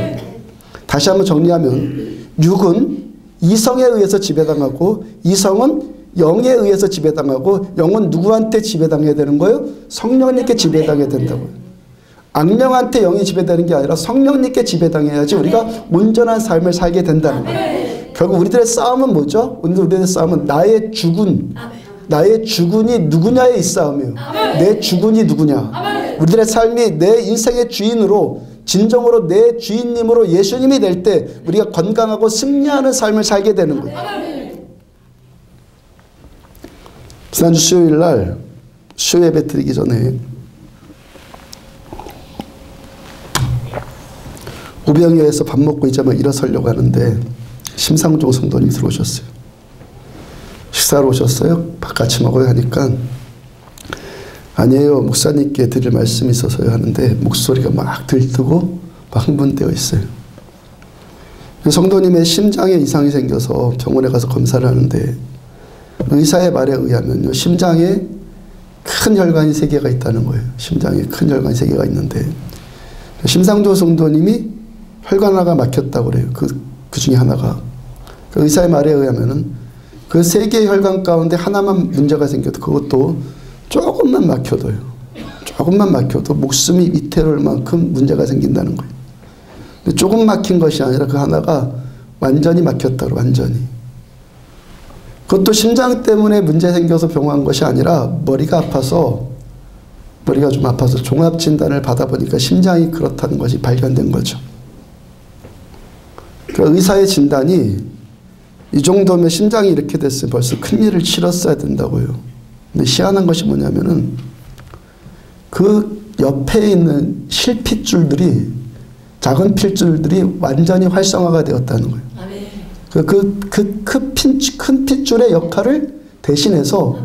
다시 한번 정리하면 육은 이성에 의해서 지배당하고 이성은 영에 의해서 지배당하고 영은 누구한테 지배당해야 되는 거예요? 성령님께 지배당해야 된다고요. 악령한테 영이 지배되는 게 아니라 성령님께 지배당해야지 우리가 온전한 삶을 살게 된다는 거예요. 결국 우리들의 싸움은 뭐죠? 오늘 우리들의 싸움은 나의 주군이 누구냐의 이 싸움이에요. 내 주군이 누구냐. 우리들의 삶이 내 인생의 주인으로 진정으로 내 주인님으로 예수님이 될 때 우리가 건강하고 승리하는 삶을 살게 되는 거예요. 지난주 수요일날 수요 예배 드리기 전에 우병이에서 밥 먹고 이제 막 일어서려고 하는데 심상종 성도님 들어오셨어요. 식사하러 오셨어요? 밥 같이 먹어요 하니까 아니에요. 목사님께 드릴 말씀이 있어서요 하는데 목소리가 막 들뜨고 막 흥분되어 있어요. 성도님의 심장에 이상이 생겨서 병원에 가서 검사를 하는데 의사의 말에 의하면요. 심장에 큰 혈관이 3개가 있다는 거예요. 심장에 큰 혈관이 3개가 있는데 심상조 성도님이 혈관 하나가 막혔다고 그래요. 그 중에 하나가. 그 의사의 말에 의하면은 그 3개의 혈관 가운데 하나만 문제가 생겨도 그것도 조금만 막혀도요. 조금만 막혀도 목숨이 위태로울 만큼 문제가 생긴다는 거예요. 근데 조금 막힌 것이 아니라 그 하나가 완전히 막혔다고 완전히. 그것도 심장 때문에 문제 생겨서 병원한 것이 아니라 머리가 좀 아파서 종합진단을 받아보니까 심장이 그렇다는 것이 발견된 거죠. 그 의사의 진단이 이 정도면 심장이 이렇게 됐으면 벌써 큰일을 치렀어야 된다고요. 근데 희한한 것이 뭐냐면은 그 옆에 있는 실핏줄들이 작은 핏줄들이 완전히 활성화가 되었다는 거예요. 큰 핏줄의 역할을 대신해서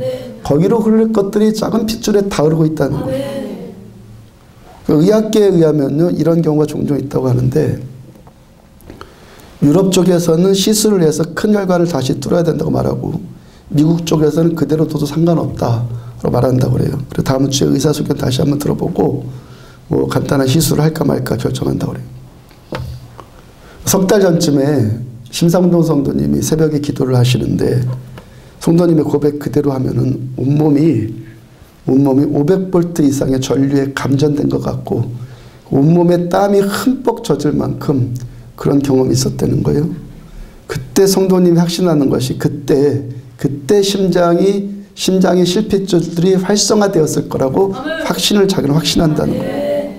거기로 흐를 것들이 작은 핏줄에 다 흐르고 있다는 거예요. 그 의학계에 의하면요, 이런 경우가 종종 있다고 하는데 유럽 쪽에서는 시술을 해서 큰 혈관을 다시 뚫어야 된다고 말하고 미국 쪽에서는 그대로 둬도 상관없다고 말한다고 그래요. 그래서 다음 주에 의사소견 다시 한번 들어보고 뭐 간단한 시술을 할까 말까 결정한다고 그래요. 석 달 전쯤에 심상동 성도님이 새벽에 기도를 하시는데 성도님의 고백 그대로 하면은 온몸이 500V 이상의 전류에 감전된 것 같고 온몸에 땀이 흠뻑 젖을 만큼 그런 경험이 있었다는 거예요. 그때 성도님이 확신하는 것이 그때 심장의 실핏줄들이 활성화되었을 거라고 자기는 확신한다는 거예요.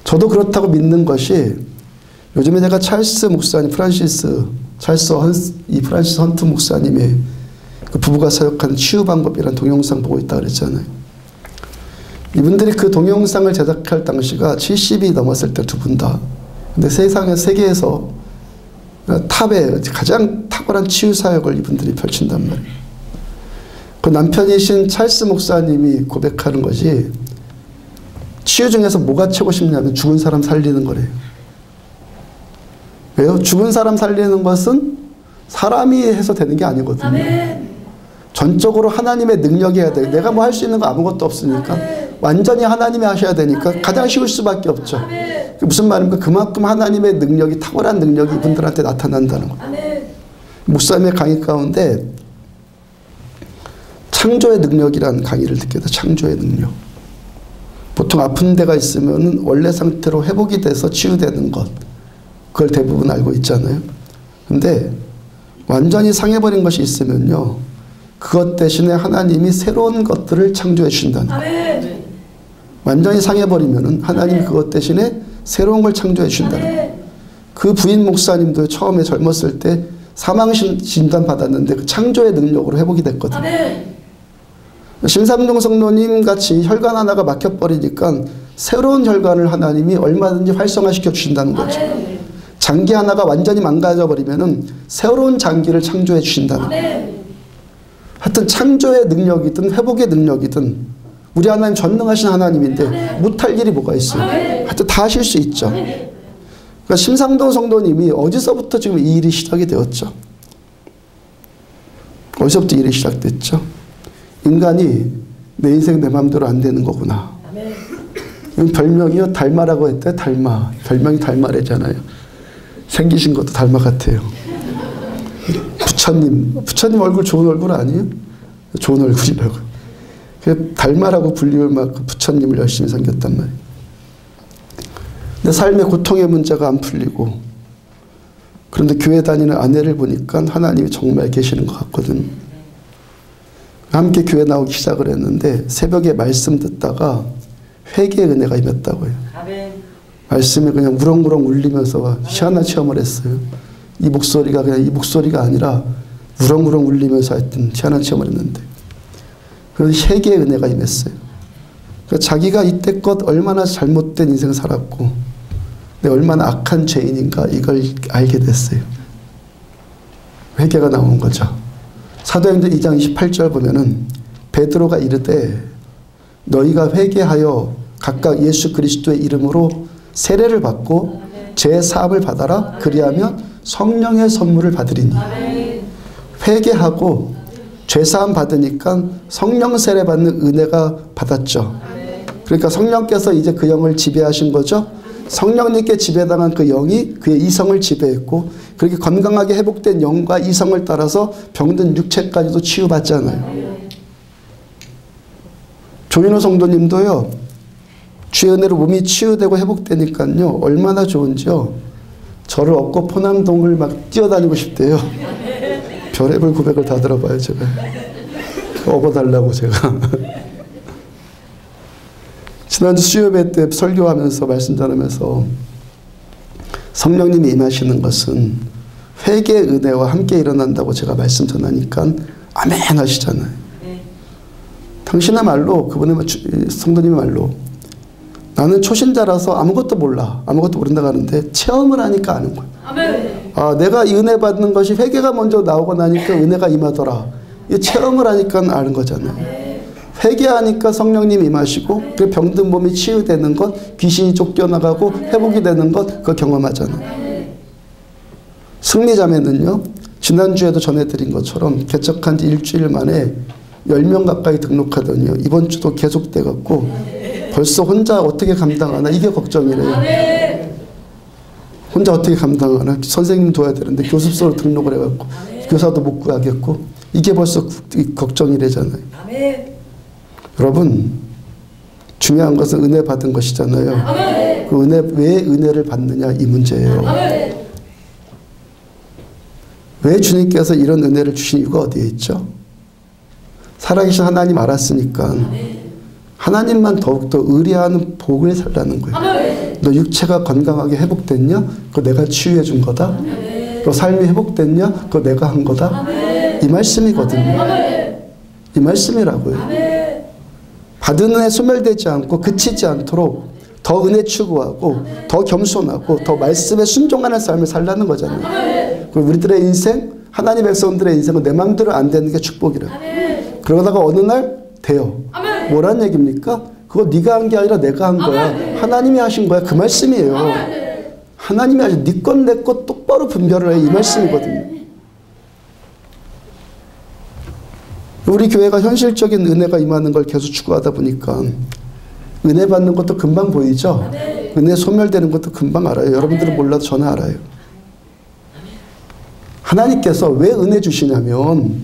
저도 그렇다고 믿는 것이 요즘에 제가 프란시스 헌트 목사님의 그 부부가 사역하는 치유 방법이라는 동영상 보고 있다 그랬잖아요. 이분들이 그 동영상을 제작할 당시가 70이 넘었을 때 두 분 다. 근데 세계에서 탑에 가장 탁월한 치유 사역을 이분들이 펼친단 말이에요. 그 남편이신 찰스 목사님이 고백하는 것이 치유 중에서 뭐가 최고 싶냐면 죽은 사람 살리는 거래요. 왜요? 죽은 사람 살리는 것은 사람이 해서 되는 게 아니거든요. 아멘. 전적으로 하나님의 능력이 해야 돼요. 내가 뭐 할 수 있는 거 아무것도 없으니까. 아멘. 완전히 하나님이 하셔야 되니까 아멘. 가장 쉬울 수밖에 없죠. 아멘. 무슨 말입니까? 그만큼 하나님의 능력이, 탁월한 능력이 아멘. 이분들한테 나타난다는 거예요. 아멘. 목사님의 강의 가운데 창조의 능력이라는 강의를 듣게 돼요. 창조의 능력. 보통 아픈 데가 있으면 원래 상태로 회복이 돼서 치유되는 것, 그걸 대부분 알고 있잖아요. 근데 완전히 상해버린 것이 있으면요, 그것 대신에 하나님이 새로운 것들을 창조해 주신다는 거예요. 완전히 상해버리면은 하나님이 그것 대신에 새로운 걸 창조해 주신다는 거예요. 그 부인 목사님도 처음에 젊었을 때 사망 진단 받았는데 그 창조의 능력으로 회복이 됐거든요. 심삼동 성도님 같이 혈관 하나가 막혀버리니까 새로운 혈관을 하나님이 얼마든지 활성화시켜 주신다는 거죠. 장기 하나가 완전히 망가져버리면은 새로운 장기를 창조해 주신다는 거예요. 하여튼 창조의 능력이든 회복의 능력이든 우리 하나님 전능하신 하나님인데 못할 일이 뭐가 있어요. 하여튼 다 하실 수 있죠. 그러니까 심상동 성도님이 어디서부터 지금 이 일이 시작이 되었죠. 어디서부터 일이 시작됐죠. 인간이 내 인생 내 마음대로 안 되는 거구나. 별명이요, 달마라고 했대. 달마. 별명이 달마래잖아요. 생기신 것도 달마 같아요. 부처님 얼굴 좋은 얼굴 아니에요? 좋은 얼굴이라고. 달마라고 불리울 만큼 부처님을 열심히 섬겼단 말이에요. 내 삶의 고통의 문제가 안 풀리고, 그런데 교회 다니는 아내를 보니까 하나님이 정말 계시는 것 같거든요. 함께 교회 나오기 시작을 했는데 새벽에 말씀 듣다가 회개의 은혜가 임했다고요. 말씀이 그냥 우렁우렁 울리면서 희한한 체험을 했어요. 이 목소리가 그냥 이 목소리가 아니라 우렁우렁 울리면서 하여튼 희한한 체험을 했는데, 그래서 회개의 은혜가 임했어요. 그러니까 자기가 이때껏 얼마나 잘못된 인생 살았고 내가 얼마나 악한 죄인인가 이걸 알게 됐어요. 회개가 나온 거죠. 사도행전 2장 28절 보면은 베드로가 이르되 너희가 회개하여 각각 예수 그리스도의 이름으로 세례를 받고 제 사함을 받아라. 그리하면 성령의 선물을 받으리니. 회개하고 죄 사함 받으니까 성령 세례 받는 은혜가 받았죠. 그러니까 성령께서 이제 그 영을 지배하신 거죠. 성령님께 지배당한 그 영이 그의 이성을 지배했고, 그렇게 건강하게 회복된 영과 이성을 따라서 병든 육체까지도 치유받잖아요. 조인호 성도님도요, 주의 은혜로 몸이 치유되고 회복되니까요 얼마나 좋은지요. 저를 업고 포남동을 막 뛰어다니고 싶대요. 별의별 고백을 다 들어봐요. 제가 업어달라고 제가. 지난주 수요예배 때 설교하면서 말씀 전하면서 성령님이 임하시는 것은 회개의 은혜와 함께 일어난다고 제가 말씀 전하니까 아멘 하시잖아요. 당신의 말로, 그분의 성도님의 말로 나는 초신자라서 아무것도 몰라, 아무것도 모른다고 하는데 체험을 하니까 아는 거예요. 아멘. 아, 내가 이 은혜 받는 것이 회개가 먼저 나오고 나니까 은혜가 임하더라. 이 체험을 하니까 아는 거잖아요. 회개하니까 성령님이 임하시고 그 병든 몸이 치유되는 것, 귀신이 쫓겨나가고 회복이 되는 것, 그거 경험하잖아요. 승리자매는요, 지난주에도 전해드린 것처럼 개척한 지 일주일 만에 10명 가까이 등록하더니요 이번 주도 계속돼갖고 벌써 혼자 어떻게 감당하나 이게 걱정이래요. 혼자 어떻게 감당하나. 선생님 둬야 되는데 교습소로 등록을 해갖고 교사도 못 구하겠고 이게 벌써 걱정이래잖아요. 여러분, 중요한 것은 은혜 받은 것이잖아요. 그 은혜, 왜 은혜를 받느냐 이 문제예요. 왜 주님께서 이런 은혜를 주신 이유가 어디에 있죠? 살아계신 하나님 알았으니까 하나님만 더욱더 의뢰하는 복을 살라는 거예요. 너 육체가 건강하게 회복됐냐? 그거 내가 치유해 준 거다. 너 삶이 회복됐냐? 그거 내가 한 거다. 이 말씀이거든요. 이 말씀이라고요. 받은 은혜 소멸되지 않고 그치지 않도록 더 은혜 추구하고 더 겸손하고 더 말씀에 순종하는 삶을 살라는 거잖아요. 우리들의 인생, 하나님 백성들의 인생은 내 마음대로 안 되는 게 축복이라. 그러다가 어느 날 돼요. 뭐란 얘기입니까? 그거 네가 한 게 아니라 내가 한 거야. 하나님이 하신 거야. 그 말씀이에요. 하나님이 하신 네 것 내 것 똑바로 분별을 해. 이 말씀이거든요. 우리 교회가 현실적인 은혜가 임하는 걸 계속 추구하다 보니까 은혜 받는 것도 금방 보이죠? 은혜 소멸되는 것도 금방 알아요. 여러분들은 몰라도 저는 알아요. 하나님께서 왜 은혜 주시냐면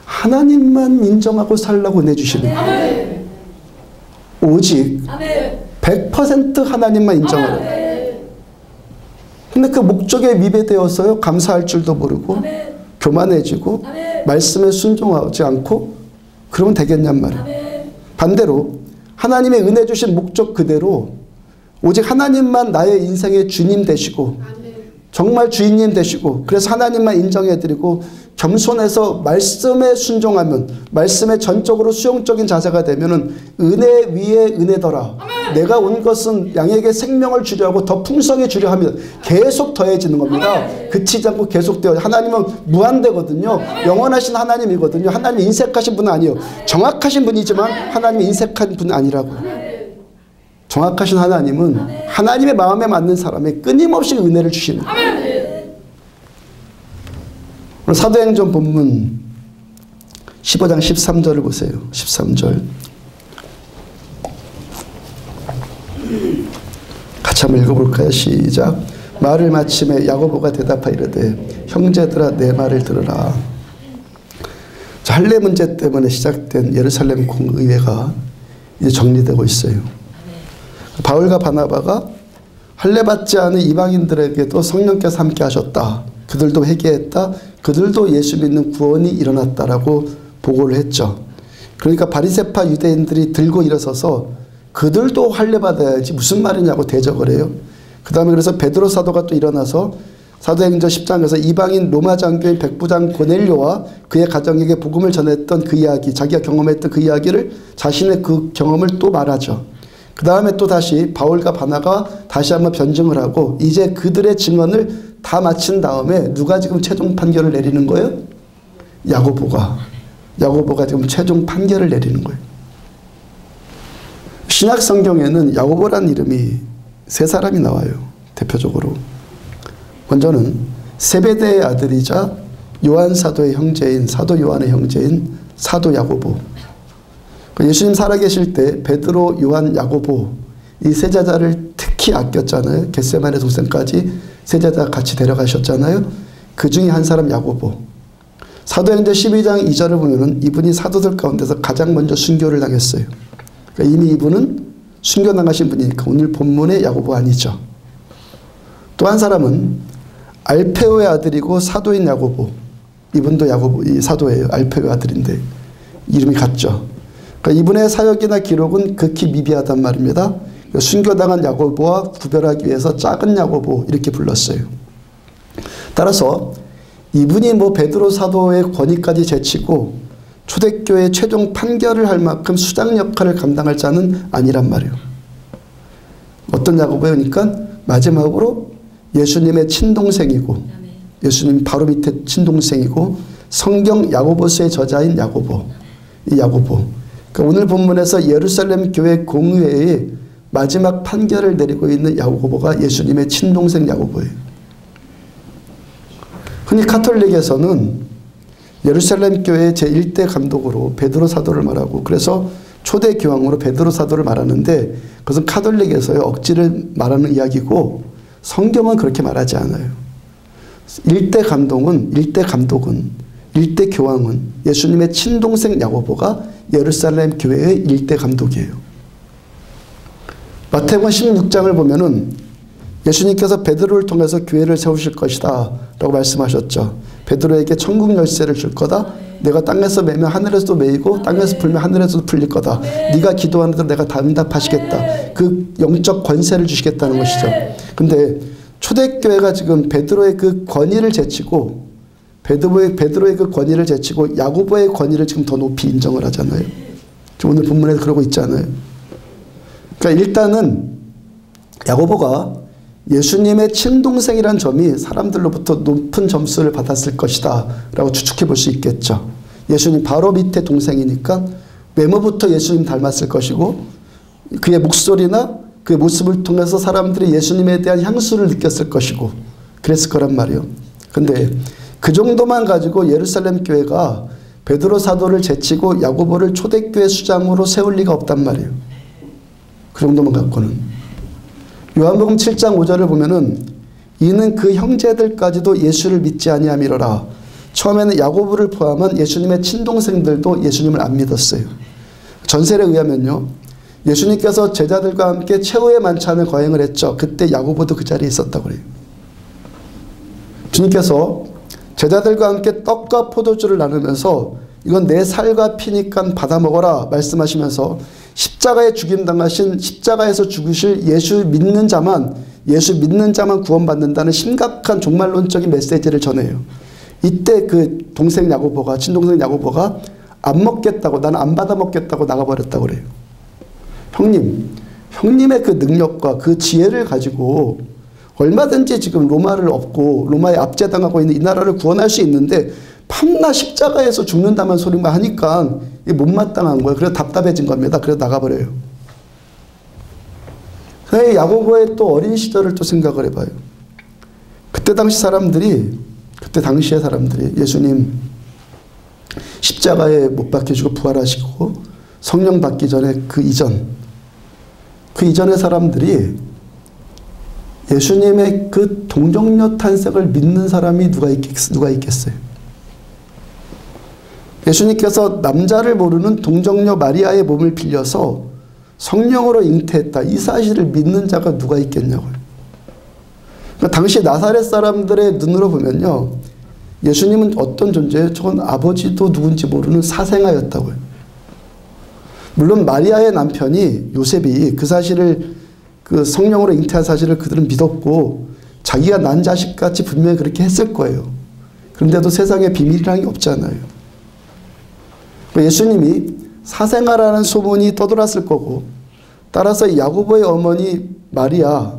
하나님만 인정하고 살라고 은혜 주시는 거예요. 오직 100% 하나님만 인정하라고. 근데 그 목적에 미배되어서요, 감사할 줄도 모르고 교만해지고 말씀에 순종하지 않고 그러면 되겠냔 말이에요. 반대로 하나님의 은혜 주신 목적 그대로 오직 하나님만 나의 인생의 주님 되시고 정말 주인님 되시고 그래서 하나님만 인정해드리고 겸손해서 말씀에 순종하면 말씀에 전적으로 수용적인 자세가 되면은 은혜 위에 은혜더라. 내가 온 것은 양에게 생명을 주려 하고 더 풍성해 주려 하면 계속 더해지는 겁니다. 그치지 않고 계속 되어. 하나님은 무한대거든요. 영원하신 하나님이거든요. 하나님 인색하신 분은 아니에요. 정확하신 분이지만 하나님이 인색한 분은 아니라고. 정확하신 하나님은 하나님의 마음에 맞는 사람에 끊임없이 은혜를 주시는 거예요. 오늘 사도행전 본문 15장 13절을 보세요. 13절 같이 한번 읽어볼까요? 시작. 말을 마침에 야고보가 대답하이르되 형제들아 내 말을 들으라. 자, 할례 문제 때문에 시작된 예루살렘 공의회가 이제 정리되고 있어요. 바울과 바나바가 할례 받지 않은 이방인들에게도 성령께서 함께 하셨다. 그들도 회개했다. 그들도 예수 믿는 구원이 일어났다라고 보고를 했죠. 그러니까 바리새파 유대인들이 들고 일어서서 그들도 할례 받아야지 무슨 말이냐고 대적을 해요. 그 다음에 그래서 베드로 사도가 또 일어나서 사도행전 10장에서 이방인 로마 장교인 백부장 고넬료와 그의 가정에게 복음을 전했던 그 이야기, 자기가 경험했던 그 이야기를 자신의 그 경험을 또 말하죠. 그 다음에 또 다시 바울과 바나가 다시 한번 변증을 하고 이제 그들의 증언을 다 마친 다음에 누가 지금 최종 판결을 내리는 거예요? 야고보가 지금 최종 판결을 내리는 거예요. 신약 성경에는 야고보라는 이름이 세 사람이 나와요. 대표적으로. 먼저는 세베대의 아들이자 요한 사도의 형제인 사도 요한의 형제인 사도 야고보. 예수님 살아계실 때 베드로, 요한, 야고보 이 세 제자를 특히 아꼈잖아요. 겟세마네 동산까지 세 제자 같이 데려가셨잖아요. 그 중에 한 사람 야고보. 사도행전 12장 2절을 보면은 이분이 사도들 가운데서 가장 먼저 순교를 당했어요. 그러니까 이미 이분은 순교당하신 분이니까 오늘 본문의 야고보 아니죠. 또 한 사람은 알페오의 아들이고 사도인 야고보. 이분도 야고보, 이 사도예요. 알페오의 아들인데 이름이 같죠. 그러니까 이분의 사역이나 기록은 극히 미비하단 말입니다. 순교당한 야고보와 구별하기 위해서 작은 야고보 이렇게 불렀어요. 따라서 이분이 뭐 베드로 사도의 권위까지 제치고 초대교회 최종 판결을 할 만큼 수장 역할을 감당할 자는 아니란 말이에요. 어떤 야고보예요? 그러니까 마지막으로 예수님의 친동생이고 예수님 바로 밑에 친동생이고 성경 야고보서의 저자인 야고보. 이 야고보. 그러니까 오늘 본문에서 예루살렘 교회 공의회의 마지막 판결을 내리고 있는 야고보가 예수님의 친동생 야고보예요. 흔히 카톨릭에서는 예루살렘 교회의 제1대 감독으로 베드로 사도를 말하고 그래서 초대 교황으로 베드로 사도를 말하는데 그것은 카톨릭에서의 억지를 말하는 이야기고 성경은 그렇게 말하지 않아요. 1대 감독은 1대 교황은 예수님의 친동생 야고보가 예루살렘 교회의 1대 감독이에요. 마태복음 16장을 보면은 예수님께서 베드로를 통해서 교회를 세우실 것이다 라고 말씀하셨죠. 베드로에게 천국 열쇠를 줄 거다. 내가 땅에서 매면 하늘에서도 매이고 땅에서 풀면 하늘에서도 풀릴 거다. 네가 기도하는 대로 내가 응답하시겠다. 그 영적 권세를 주시겠다는 것이죠. 근데 초대교회가 지금 베드로의 그 권위를 제치고 베드로의 그 권위를 제치고 야고보의 권위를 지금 더 높이 인정을 하잖아요. 지금 오늘 본문에서 그러고 있잖아요. 그러니까 일단은 야고보가 예수님의 친동생이란 점이 사람들로부터 높은 점수를 받았을 것이다 라고 추측해 볼 수 있겠죠. 예수님 바로 밑에 동생이니까 외모부터 예수님 닮았을 것이고 그의 목소리나 그의 모습을 통해서 사람들이 예수님에 대한 향수를 느꼈을 것이고 그랬을 거란 말이에요. 근데 그 정도만 가지고 예루살렘 교회가 베드로 사도를 제치고 야고보를 초대교회 수장으로 세울 리가 없단 말이에요. 그 정도만 갖고는. 요한복음 7장 5절을 보면은 이는 그 형제들까지도 예수를 믿지 아니함이로라. 처음에는 야고보를 포함한 예수님의 친동생들도 예수님을 안 믿었어요. 전설에 의하면요, 예수님께서 제자들과 함께 최후의 만찬을 거행을 했죠. 그때 야고보도 그 자리에 있었다고 그래요. 주님께서 제자들과 함께 떡과 포도주를 나누면서 이건 내 살과 피니까 받아 먹어라 말씀하시면서 십자가에 죽임당하신 십자가에서 죽으실 예수 믿는 자만 구원받는다는 심각한 종말론적인 메시지를 전해요. 이때 그 동생 야고보가, 친동생 야고보가 안 먹겠다고, 나는 안 받아 먹겠다고 나가버렸다고 그래요. 형님의 그 능력과 그 지혜를 가지고 얼마든지 지금 로마를 엎고 로마에 압제당하고 있는 이 나라를 구원할 수 있는데 밤낮 십자가에서 죽는다만 소리만 하니까 이게 못마땅한 거예요. 그래서 답답해진 겁니다. 그래서 나가버려요. 야고보의 또 어린 시절을 또 생각을 해봐요. 그때 당시의 사람들이 예수님 십자가에 못 박히시고 부활하시고 성령 받기 전에 그 이전의 사람들이 예수님의 그 동정녀 탄생을 믿는 사람이 누가 있겠어요? 예수님께서 남자를 모르는 동정녀 마리아의 몸을 빌려서 성령으로 잉태했다. 이 사실을 믿는 자가 누가 있겠냐고요. 그러니까 당시 나사렛 사람들의 눈으로 보면요, 예수님은 어떤 존재예요? 저건 아버지도 누군지 모르는 사생아였다고요. 물론 마리아의 남편이 요셉이 그 사실을, 그 성령으로 잉태한 사실을 그들은 믿었고 자기가 난 자식같이 분명히 그렇게 했을 거예요. 그런데도 세상에 비밀이라는 게 없잖아요. 예수님이 사생아라는 소문이 떠돌았을 거고, 따라서 야고보의 어머니 마리아,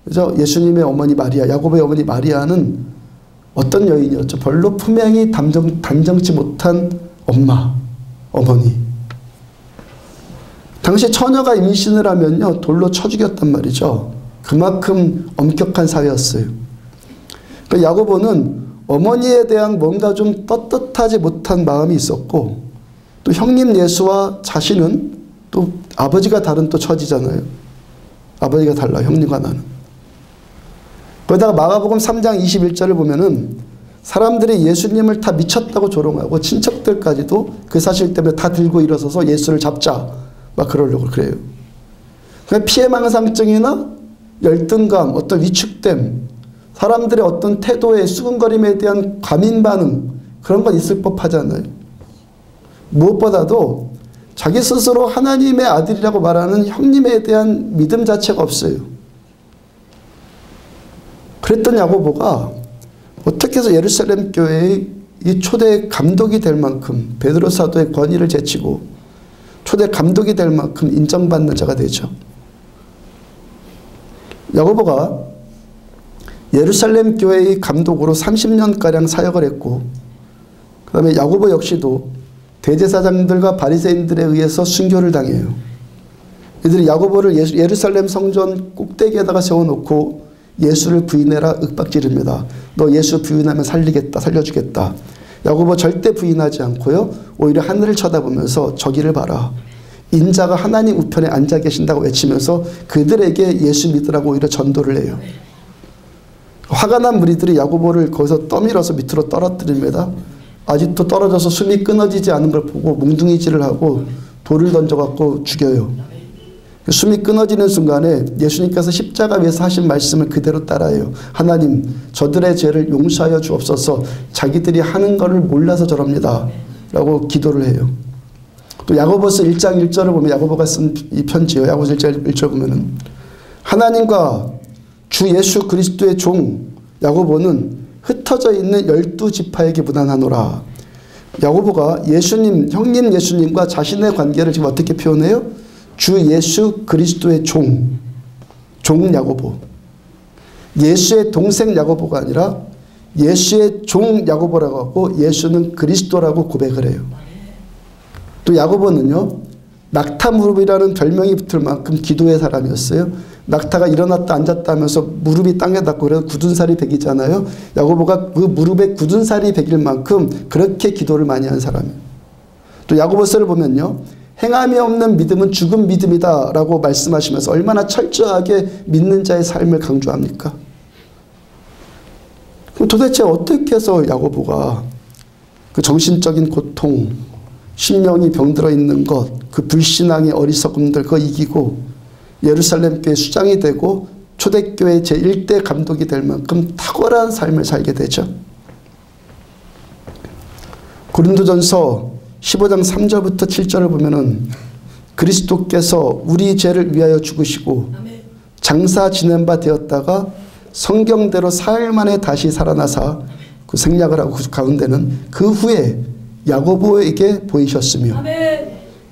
그죠? 예수님의 어머니 마리아, 야고보의 어머니 마리아는 어떤 여인이었죠? 별로 품행이 단정치 못한 어머니. 당시 처녀가 임신을 하면요, 돌로 쳐 죽였단 말이죠. 그만큼 엄격한 사회였어요. 그러니까 야고보는 어머니에 대한 뭔가 좀 떳떳하지 못한 마음이 있었고, 또 형님 예수와 자신은 또 아버지가 다른 또 처지잖아요. 아버지가 달라, 형님과 나는. 거기다가 마가복음 3장 21절을 보면은 사람들이 예수님을 다 미쳤다고 조롱하고 친척들까지도 그 사실 때문에 다 들고 일어서서 예수를 잡자 막 그러려고 그래요. 그러니까 피해망상증이나 열등감, 어떤 위축됨, 사람들의 어떤 태도의 수근거림에 대한 과민 반응, 그런 건 있을 법하잖아요. 무엇보다도 자기 스스로 하나님의 아들이라고 말하는 형님에 대한 믿음 자체가 없어요. 그랬던 야고보가 어떻게 해서 예루살렘 교회의 이 초대 감독이 될 만큼 베드로 사도의 권위를 제치고 초대 감독이 될 만큼 인정받는 자가 되죠. 야고보가 예루살렘 교회의 감독으로 30년가량 사역을 했고, 그 다음에 야고보 역시도 대제사장들과 바리새인들에 의해서 순교를 당해요. 이들이 야고보를 예루살렘 성전 꼭대기에다가 세워놓고 예수를 부인해라 윽박지릅니다. 너 예수 부인하면 살려주겠다. 야고보 절대 부인하지 않고요, 오히려 하늘을 쳐다보면서 저기를 봐라. 인자가 하나님 우편에 앉아 계신다고 외치면서 그들에게 예수 믿으라고 오히려 전도를 해요. 화가 난 무리들이 야고보를 거기서 떠밀어서 밑으로 떨어뜨립니다. 아직도 떨어져서 숨이 끊어지지 않은 걸 보고 뭉둥이질을 하고 돌을 던져갖고 죽여요. 숨이 끊어지는 순간에 예수님께서 십자가 위에서 하신 말씀을 그대로 따라해요. 하나님, 저들의 죄를 용서하여 주옵소서. 자기들이 하는 것을 몰라서 저럽니다 라고 기도를 해요. 또 야고보서 1장 1절을 보면, 야고보가 쓴 이 편지요, 야고보서 1절 보면은 나님과 주 예수 그리스도의 종 야고보는 흩어져 있는 12지파에게 무난하노라. 야고보가 형님 예수님과 자신의 관계를 지금 어떻게 표현해요? 주 예수 그리스도의 종 야고보. 예수의 동생 야고보가 아니라 예수의 종 야고보라고 하고 예수는 그리스도라고 고백을 해요. 또 야고보는요, 낙타 무릎이라는 별명이 붙을 만큼 기도의 사람이었어요. 낙타가 일어났다 앉았다 하면서 무릎이 땅에 닿고 그래서 굳은 살이 베기잖아요. 야고보가 그 무릎에 굳은 살이 베길 만큼 그렇게 기도를 많이 한 사람이에요. 또 야고보서를 보면요, 행함이 없는 믿음은 죽은 믿음이다 라고 말씀하시면서 얼마나 철저하게 믿는 자의 삶을 강조합니까? 그럼 도대체 어떻게 해서 야고보가 그 정신적인 고통, 심령이 병들어 있는 것, 그 불신앙의 어리석음들 그거 이기고 예루살렘 교회 수장이 되고 초대교회 제1대 감독이 될 만큼 탁월한 삶을 살게 되죠. 고린도전서 15장 3절부터 7절을 보면은 그리스도께서 우리 죄를 위하여 죽으시고 장사 지낸 바 되었다가 성경대로 사흘 만에 다시 살아나사 그 생략을 하고 그 가운데는 그 후에 야고보에게 보이셨으며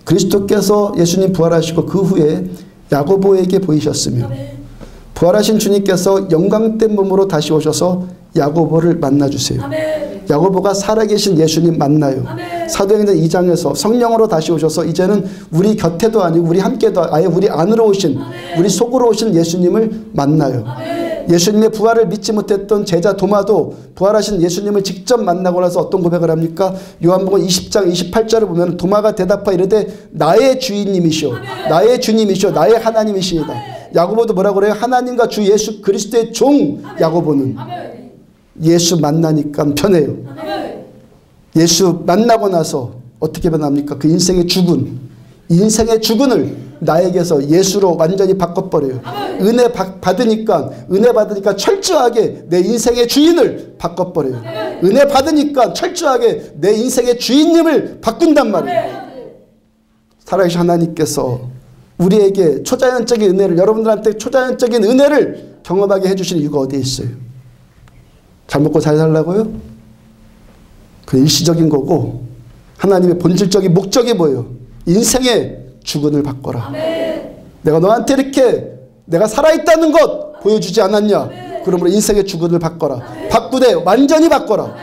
그리스도께서 예수님 부활하시고 그 후에 야고보에게 보이셨으며 부활하신 주님께서 영광된 몸으로 다시 오셔서 야고보를 만나주세요. 야고보가 살아계신 예수님 만나요. 사도행전 2장에서 성령으로 다시 오셔서 이제는 우리 곁에도 아니고 우리 함께도 아예 우리 안으로 오신 우리 속으로 오신 예수님을 만나요. 예수님의 부활을 믿지 못했던 제자 도마도 부활하신 예수님을 직접 만나고 나서 어떤 고백을 합니까? 요한복음 20장 28절을 보면 도마가 대답하여 이르되 나의 주인님이시오 나의 주님이시오 나의 하나님이시이다. 야고보도 뭐라고 그래요? 하나님과 주 예수 그리스도의 종 야고보는 예수 만나니까 변해요. 예수 만나고 나서 어떻게 변합니까? 그 인생의 주군을 나에게서 예수로 완전히 바꿔버려요. 은혜 받으니까 철저하게 내 인생의 주인을 바꿔버려요. 은혜 받으니까 철저하게 내 인생의 주인님을 바꾼단 말이에요. 살아계신 하나님께서 우리에게 초자연적인 은혜를, 여러분들한테 초자연적인 은혜를 경험하게 해주시는 이유가 어디에 있어요? 잘 먹고 잘 살라고요? 그 일시적인 거고 하나님의 본질적인 목적이 뭐예요? 인생의 주군을 바꿔라. 내가 너한테 이렇게 내가 살아있다는 것 보여주지 않았냐? 그러므로 인생의 주군을 바꿔라. 바꾸되 완전히 바꿔라.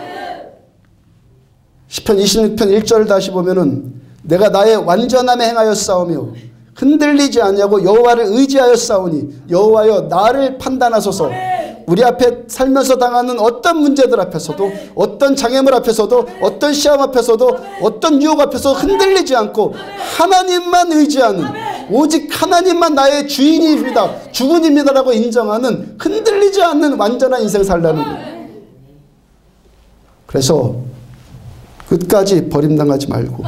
시편 26편 1절을 다시 보면은 내가 나의 완전함에 행하여 싸우며 흔들리지 아니하고 여호와를 의지하여 싸우니 여호와여 나를 판단하소서. 우리 앞에 살면서 당하는 어떤 문제들 앞에서도 어떤 장애물 앞에서도 어떤 시험 앞에서도 어떤 유혹 앞에서 흔들리지 않고 하나님만 의지하는 오직 하나님만 나의 주인입니다. 주군입니다라고 인정하는 흔들리지 않는 완전한 인생 살라는 거예요. 그래서 끝까지 버림당하지 말고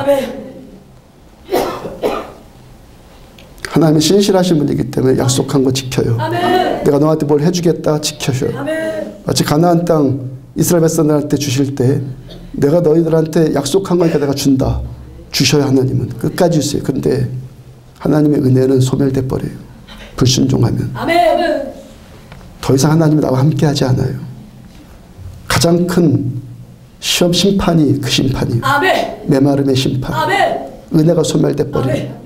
하나님이 신실하신 분이기 때문에 약속한 거 지켜요. 내가 너한테 뭘 해주겠다 지켜줘요. 마치 가나안 땅 이스라엘 백성들한테 주실 때 내가 너희들한테 약속한 거니까 내가 준다. 주셔야 하나님은 끝까지 주세요. 그런데 하나님의 은혜는 소멸돼 버려요. 불순종하면. 더 이상 하나님이 나와 함께 하지 않아요. 가장 큰 시험 심판이 그 심판이에요. 메마름의 심판. 은혜가 소멸돼 버려요.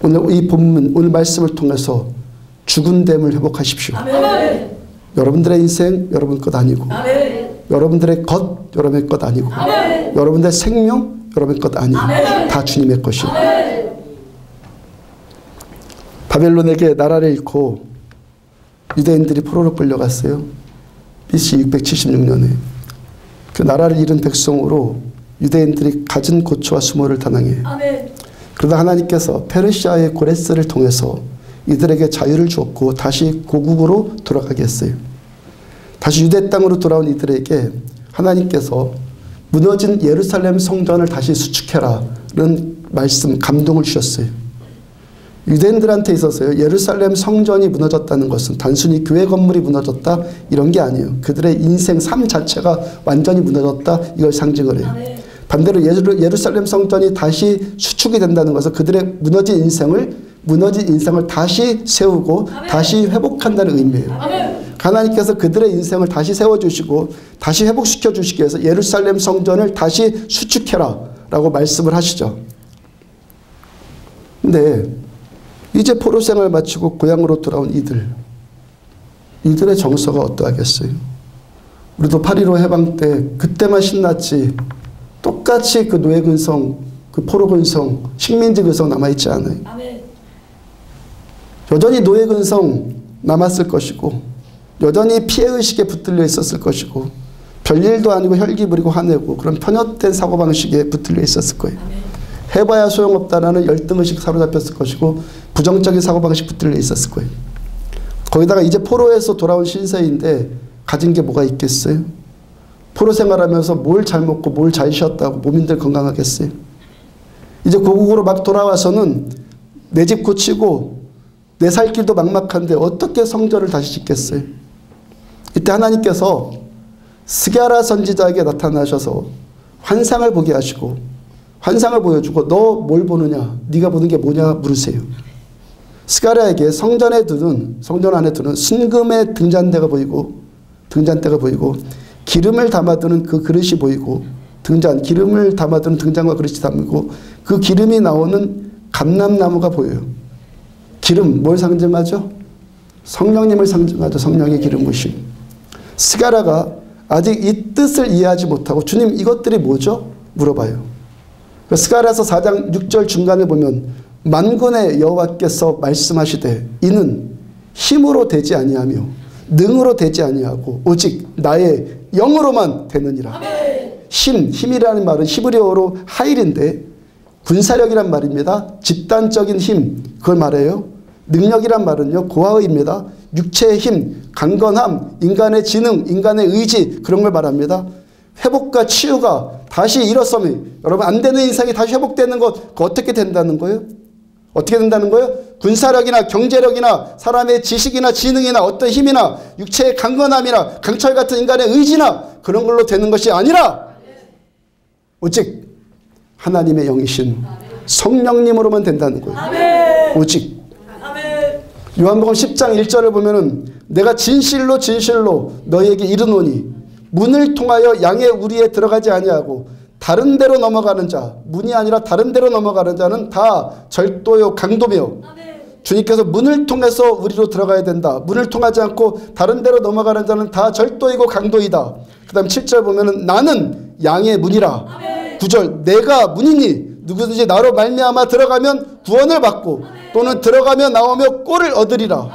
오늘 이 본문, 오늘 말씀을 통해서 죽은 됨을 회복하십시오. 여러분들의 인생 여러분 것 아니고 여러분들의 것 여러분의 것 아니고 여러분들의 생명 여러분의 것 아니고 다 주님의 것이에요. 바벨론에게 나라를 잃고 유대인들이 포로로 끌려갔어요. BC 676년에 그 나라를 잃은 백성으로 유대인들이 갖은 고초와 수모를 당해요. 그러다 하나님께서 페르시아의 고레스를 통해서 이들에게 자유를 주었고 다시 고국으로 돌아가게 했어요. 다시 유대 땅으로 돌아온 이들에게 하나님께서 무너진 예루살렘 성전을 다시 수축해라 라는 말씀, 감동을 주셨어요. 유대인들한테 있어서요, 예루살렘 성전이 무너졌다는 것은 단순히 교회 건물이 무너졌다 이런 게 아니에요. 그들의 인생, 삶 자체가 완전히 무너졌다 이걸 상징을 해요. 반대로 예루살렘 성전이 다시 수축이 된다는 것은 그들의 무너진 인생을 다시 세우고 다시 회복한다는 의미예요. 하나님께서 그들의 인생을 다시 세워주시고 다시 회복시켜 주시기 위해서 예루살렘 성전을 다시 수축해라 라고 말씀을 하시죠. 근데 이제 포로 생활 마치고 고향으로 돌아온 이들, 이들의 정서가 어떠하겠어요? 우리도 8.15 해방 때 그때만 신났지 똑같이 그 노예 근성, 그 포로 근성, 식민지 근성 남아있지 않아요. 아멘. 여전히 노예 근성 남았을 것이고 여전히 피해의식에 붙들려 있었을 것이고 별일도 아니고 혈기 부리고 화내고 그런 편협된 사고방식에 붙들려 있었을 거예요. 아멘. 해봐야 소용없다라는 열등의식 사로잡혔을 것이고 부정적인 사고방식 붙들려 있었을 거예요. 거기다가 이제 포로에서 돌아온 신세인데 가진 게 뭐가 있겠어요? 포로 생활하면서 뭘 잘 먹고 뭘 잘 쉬었다고 몸인들 건강하겠어요? 이제 고국으로 막 돌아와서는 내 집 고치고 내 살 길도 막막한데 어떻게 성전을 다시 짓겠어요? 이때 하나님께서 스가랴 선지자에게 나타나셔서 환상을 보게 하시고 환상을 보여주고 너 뭘 보느냐? 네가 보는 게 뭐냐? 물으세요. 스가랴에게 성전 안에 두는 순금의 등잔대가 보이고 기름을 담아두는 그 그릇이 보이고 기름을 담아두는 등잔과 그릇이 담고 그 기름이 나오는 감람나무가 보여요. 기름 뭘 상징하죠? 성령님을 상징하죠. 성령의 기름 부심. 스가랴가 아직 이 뜻을 이해하지 못하고 주님 이것들이 뭐죠? 물어봐요. 스가랴서 4장 6절 중간에 보면 만군의 여호와께서 말씀하시되 이는 힘으로 되지 아니하며 능으로 되지 아니하고 오직 나의 영으로만 되느니라. 힘이라는 말은 히브리어로 하일인데 군사력이란 말입니다. 집단적인 힘 그걸 말해요. 능력이란 말은요 고아의입니다. 육체의 힘, 강건함, 인간의 지능, 인간의 의지 그런 걸 말합니다. 회복과 치유가 다시 일어서면 여러분 안 되는 인생이 다시 회복되는 것 그거 어떻게 된다는 거예요? 어떻게 된다는 거예요? 군사력이나 경제력이나 사람의 지식이나 지능이나 어떤 힘이나 육체의 강건함이나 강철 같은 인간의 의지나 그런 걸로 되는 것이 아니라 오직 하나님의 영이신 성령님으로만 된다는 거예요. 오직. 요한복음 10장 1절을 보면은 내가 진실로 너희에게 이르노니 문을 통하여 양의 우리에 들어가지 아니하고 다른 데로 넘어가는 자, 문이 아니라 다른 데로 넘어가는 자는 다 절도요 강도며 주님께서 문을 통해서 우리로 들어가야 된다. 문을 통하지 않고 다른 데로 넘어가는 자는 다 절도이고 강도이다. 그 다음 7절 보면은 나는 양의 문이라. 9절 내가 문이니 누구든지 나로 말미암아 들어가면 구원을 받고 또는 들어가며 나오며 꼴을 얻으리라.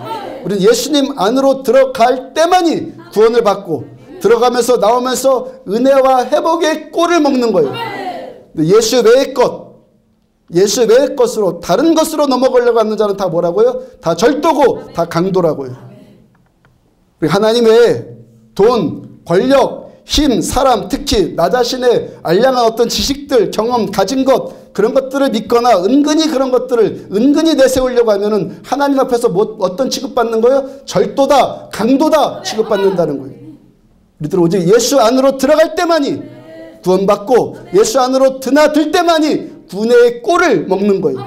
우리는 예수님 안으로 들어갈 때만이 구원을 받고 들어가면서 나오면서 은혜와 회복의 꼴을 먹는 거예요. 예수 외의 것으로 다른 것으로 넘어가려고 하는 자는 다 뭐라고요? 다 절도고 다 강도라고요. 하나님 외에 돈, 권력, 힘, 사람, 특히 나 자신의 알량한 어떤 지식들, 경험, 가진 것 그런 것들을 믿거나 은근히 그런 것들을 은근히 내세우려고 하면은 하나님 앞에서 어떤 취급받는 거예요? 절도다, 강도다 취급받는다는 거예요. 우리들은 오직 예수 안으로 들어갈 때만이 구원받고 예수 안으로 드나들 때만이 구원의 꼴을 먹는 거예요.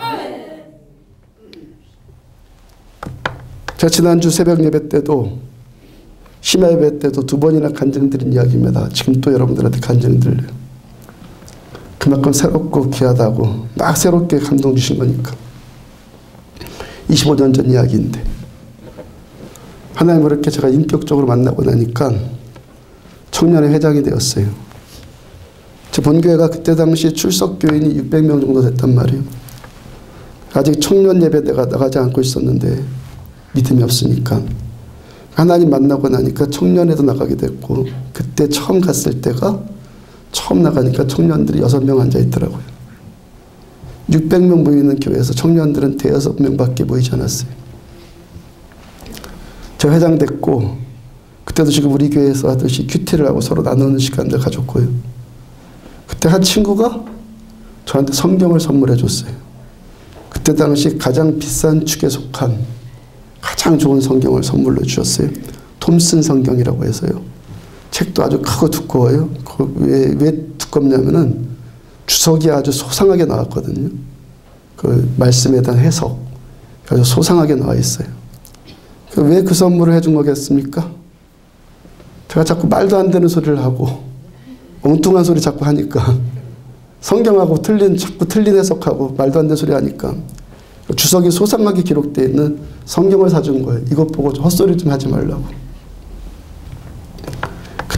제가 지난주 새벽 예배 때도 심야 예배 때도 2번이나 간증드린 이야기입니다. 지금 또 여러분들한테 간증드려요. 그만큼 새롭고 귀하다고 막 새롭게 감동 주신 거니까. 25년 전 이야기인데 하나님을 이렇게 제가 인격적으로 만나고 나니까 청년의 회장이 되었어요. 제 본교회가 그때 당시 출석 교인이 600명 정도 됐단 말이에요. 아직 청년 예배 내가 나가지 않고 있었는데 믿음이 없으니까 하나님 만나고 나니까 청년회도 나가게 됐고 그때 처음 갔을 때가 처음 나가니까 청년들이 6명 앉아 있더라고요. 600명 모이는 교회에서 청년들은 5-6명밖에 모이지 않았어요. 제가 회장 됐고 그때도 지금 우리 교회에서 하듯이 큐티를 하고 서로 나누는 시간들 가졌고요. 그때 한 친구가 저한테 성경을 선물해 줬어요. 그때 당시 가장 비싼 축에 속한 가장 좋은 성경을 선물로 주셨어요. 톰슨 성경이라고 해서요. 책도 아주 크고 두꺼워요. 왜 두껍냐면은 주석이 아주 소상하게 나왔거든요. 그 말씀에 대한 해석 아주 소상하게 나와 있어요. 왜 그 선물을 해준 거겠습니까? 제가 자꾸 말도 안 되는 소리를 하고 엉뚱한 소리 자꾸 하니까 성경하고 자꾸 틀린 해석하고 말도 안 되는 소리 하니까 주석이 소상하게 기록되어 있는 성경을 사준 거예요. 이것 보고 헛소리 좀 하지 말라고.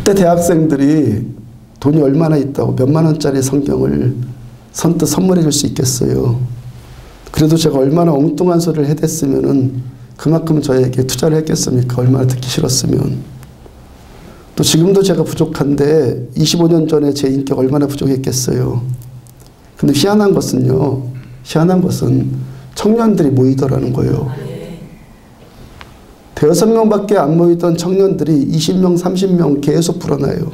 그때 대학생들이 돈이 얼마나 있다고 몇만 원짜리 성경을 선뜻 선물해 줄 수 있겠어요. 그래도 제가 얼마나 엉뚱한 소리를 해댔으면은 그만큼 저에게 투자를 했겠습니까? 얼마나 듣기 싫었으면. 또 지금도 제가 부족한데 25년 전에 제 인격 얼마나 부족했겠어요. 근데 희한한 것은요. 희한한 것은 청년들이 모이더라는 거예요. 대여섯 명밖에 안 모이던 청년들이 20명, 30명 계속 불어나요.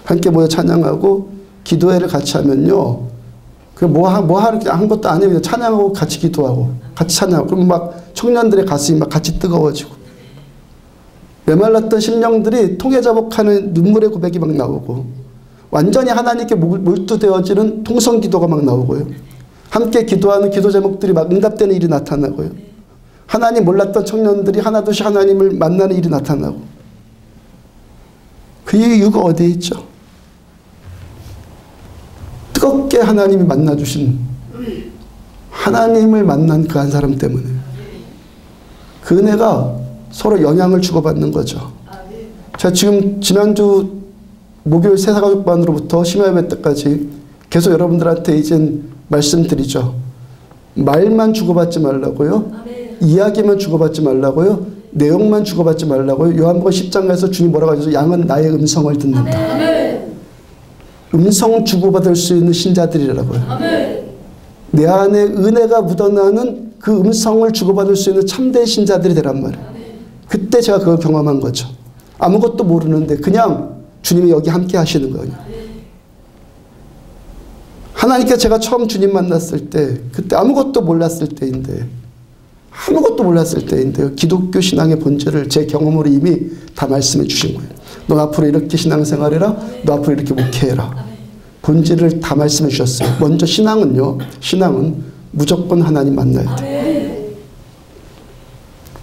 함께 모여 찬양하고 기도회를 같이 하면요. 한 것도 아니에요. 찬양하고 같이 기도하고 같이 찬양하고 그러면 막 청년들의 가슴이 막 같이 뜨거워지고 메말랐던 심령들이 통해자복하는 눈물의 고백이 막 나오고 완전히 하나님께 몰두되어지는 통성기도가 막 나오고요. 함께 기도하는 기도 제목들이 막 응답되는 일이 나타나고요. 하나님 몰랐던 청년들이 하나둘씩 하나님을 만나는 일이 나타나고 그 이유가 어디에 있죠? 뜨겁게 하나님이 만나주신 하나님을 만난 그 한 사람 때문에 그 은혜가 서로 영향을 주고받는 거죠. 제가 지금 지난주 목요일 새사가족반으로부터 심야예배 때까지 계속 여러분들한테 이젠 말씀드리죠. 말만 주고받지 말라고요. 이야기만 주고받지 말라고요. 내용만 주고받지 말라고요. 요한복음 10장에서 주님 뭐라고 하셔서 양은 나의 음성을 듣는다. 음성 주고받을 수 있는 신자들이라고요. 내 안에 은혜가 묻어나는 그 음성을 주고받을 수 있는 참된 신자들이 되란 말이에요. 그때 제가 그걸 경험한 거죠. 아무것도 모르는데 그냥 주님이 여기 함께 하시는 거예요. 하나님께 제가 처음 주님 만났을 때 그때 아무것도 몰랐을 때인데요. 기독교 신앙의 본질을 제 경험으로 이미 다 말씀해 주신 거예요. 너 앞으로 이렇게 신앙생활해라. 너 앞으로 이렇게 목회해라. 본질을 다 말씀해 주셨어요. 먼저 신앙은 무조건 하나님 만나야 돼요.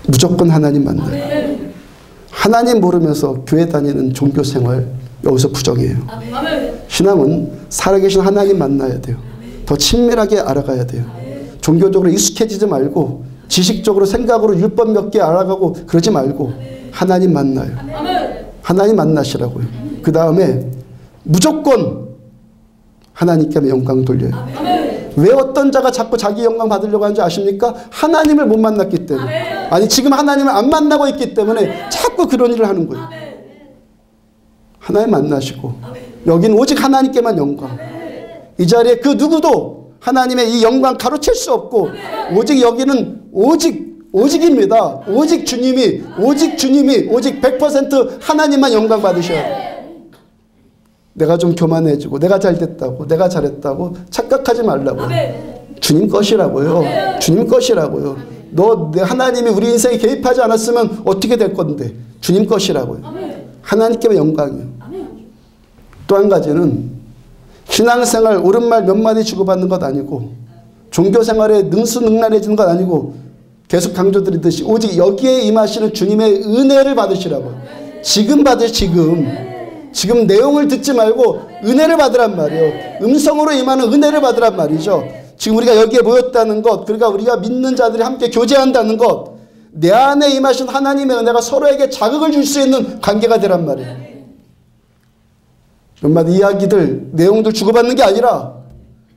무조건 하나님 만나야 돼요. 하나님 모르면서 교회 다니는 종교생활 여기서 부정이에요. 신앙은 살아계신 하나님 만나야 돼요. 더 친밀하게 알아가야 돼요. 종교적으로 익숙해지지 말고 지식적으로 생각으로 율법 몇 개 알아가고 그러지 말고 하나님 만나요. 하나님 만나시라고요. 그 다음에 무조건 하나님께 영광 돌려요. 왜 어떤 자가 자꾸 자기 영광 받으려고 하는지 아십니까? 하나님을 못 만났기 때문에. 아니 지금 하나님을 안 만나고 있기 때문에 자꾸 그런 일을 하는 거예요. 하나님 만나시고 여긴 오직 하나님께만 영광. 이 자리에 그 누구도 하나님의 이 영광 가로챌 수 없고 오직 여기는 오직입니다. 오직 주님이 오직 100% 하나님만 영광 받으셔야 돼요. 내가 좀 교만해지고 내가 잘됐다고 내가 잘했다고 착각하지 말라고. 주님 것이라고요. 주님 것이라고요. 하나님이 우리 인생에 개입하지 않았으면 어떻게 될 건데 주님 것이라고요. 하나님께만 영광이요. 또 한 가지는 신앙생활 옳은 말 몇 마디 주고받는 것 아니고 종교생활에 능수능란해지는 것 아니고 계속 강조드리듯이 오직 여기에 임하시는 주님의 은혜를 받으시라고. 지금 지금 내용을 듣지 말고 은혜를 받으란 말이에요. 음성으로 임하는 은혜를 받으란 말이죠. 지금 우리가 여기에 모였다는 것, 그러니까 우리가 믿는 자들이 함께 교제한다는 것, 내 안에 임하신 하나님의 은혜가 서로에게 자극을 줄 수 있는 관계가 되란 말이에요. 몇 마디 이야기들, 내용들 주고받는 게 아니라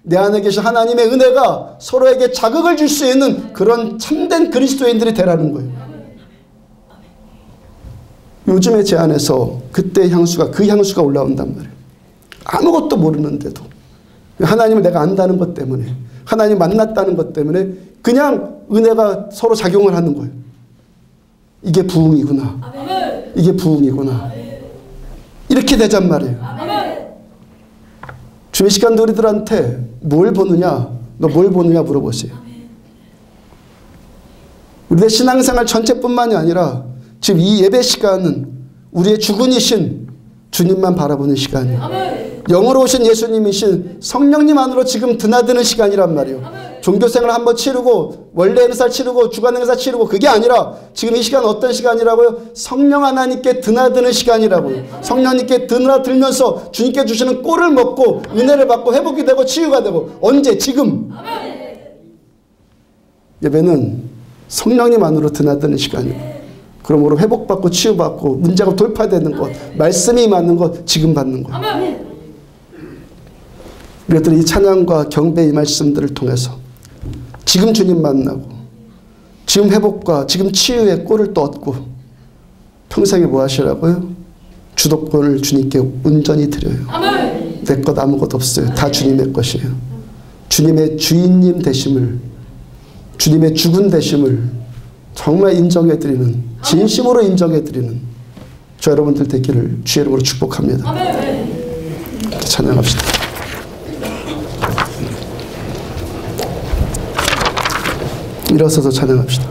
내 안에 계신 하나님의 은혜가 서로에게 자극을 줄 수 있는 그런 참된 그리스도인들이 되라는 거예요. 요즘에 제 안에서 그때의 향수가 그 향수가 올라온단 말이에요. 아무것도 모르는데도 하나님을 내가 안다는 것 때문에 하나님 만났다는 것 때문에 그냥 은혜가 서로 작용을 하는 거예요. 이게 부흥이구나. 이게 부흥이구나. 이렇게 되잔 말이에요. 주의 시간도 우리들한테 뭘 보느냐, 너 뭘 보느냐 물어보세요. 우리의 신앙생활 전체뿐만이 아니라 지금 이 예배 시간은 우리의 주군이신 주님만 바라보는 시간이에요. 영으로 오신 예수님이신 성령님 안으로 지금 드나드는 시간이란 말이에요. 종교생활 한번 치르고 원래 행사 치르고 주간 행사 치르고 그게 아니라 지금 이 시간 어떤 시간이라고요? 성령 하나님께 드나드는 시간이라고요. 성령님께 드나들면서 주님께 주시는 꼴을 먹고 은혜를 받고 회복이 되고 치유가 되고. 언제? 지금. 예배는 성령님 안으로 드나드는 시간이고 그러므로 회복받고 치유받고 문제가 돌파되는 것, 말씀이 맞는 것, 지금 받는 것. 우리들 이 찬양과 경배의 말씀들을 통해서 지금 주님 만나고 지금 회복과 지금 치유의 꼴을 또 얻고 평생에 뭐 하시라고요? 주도권을 주님께 온전히 드려요. 내 것 아무것도 없어요. 다 주님의 것이에요. 주님의 주인님 되심을, 주님의 주군 되심을 정말 인정해드리는, 진심으로 인정해드리는 저 여러분들 되기를 주의 이름으로 축복합니다. 찬양합시다. 일어서서 찬양합시다.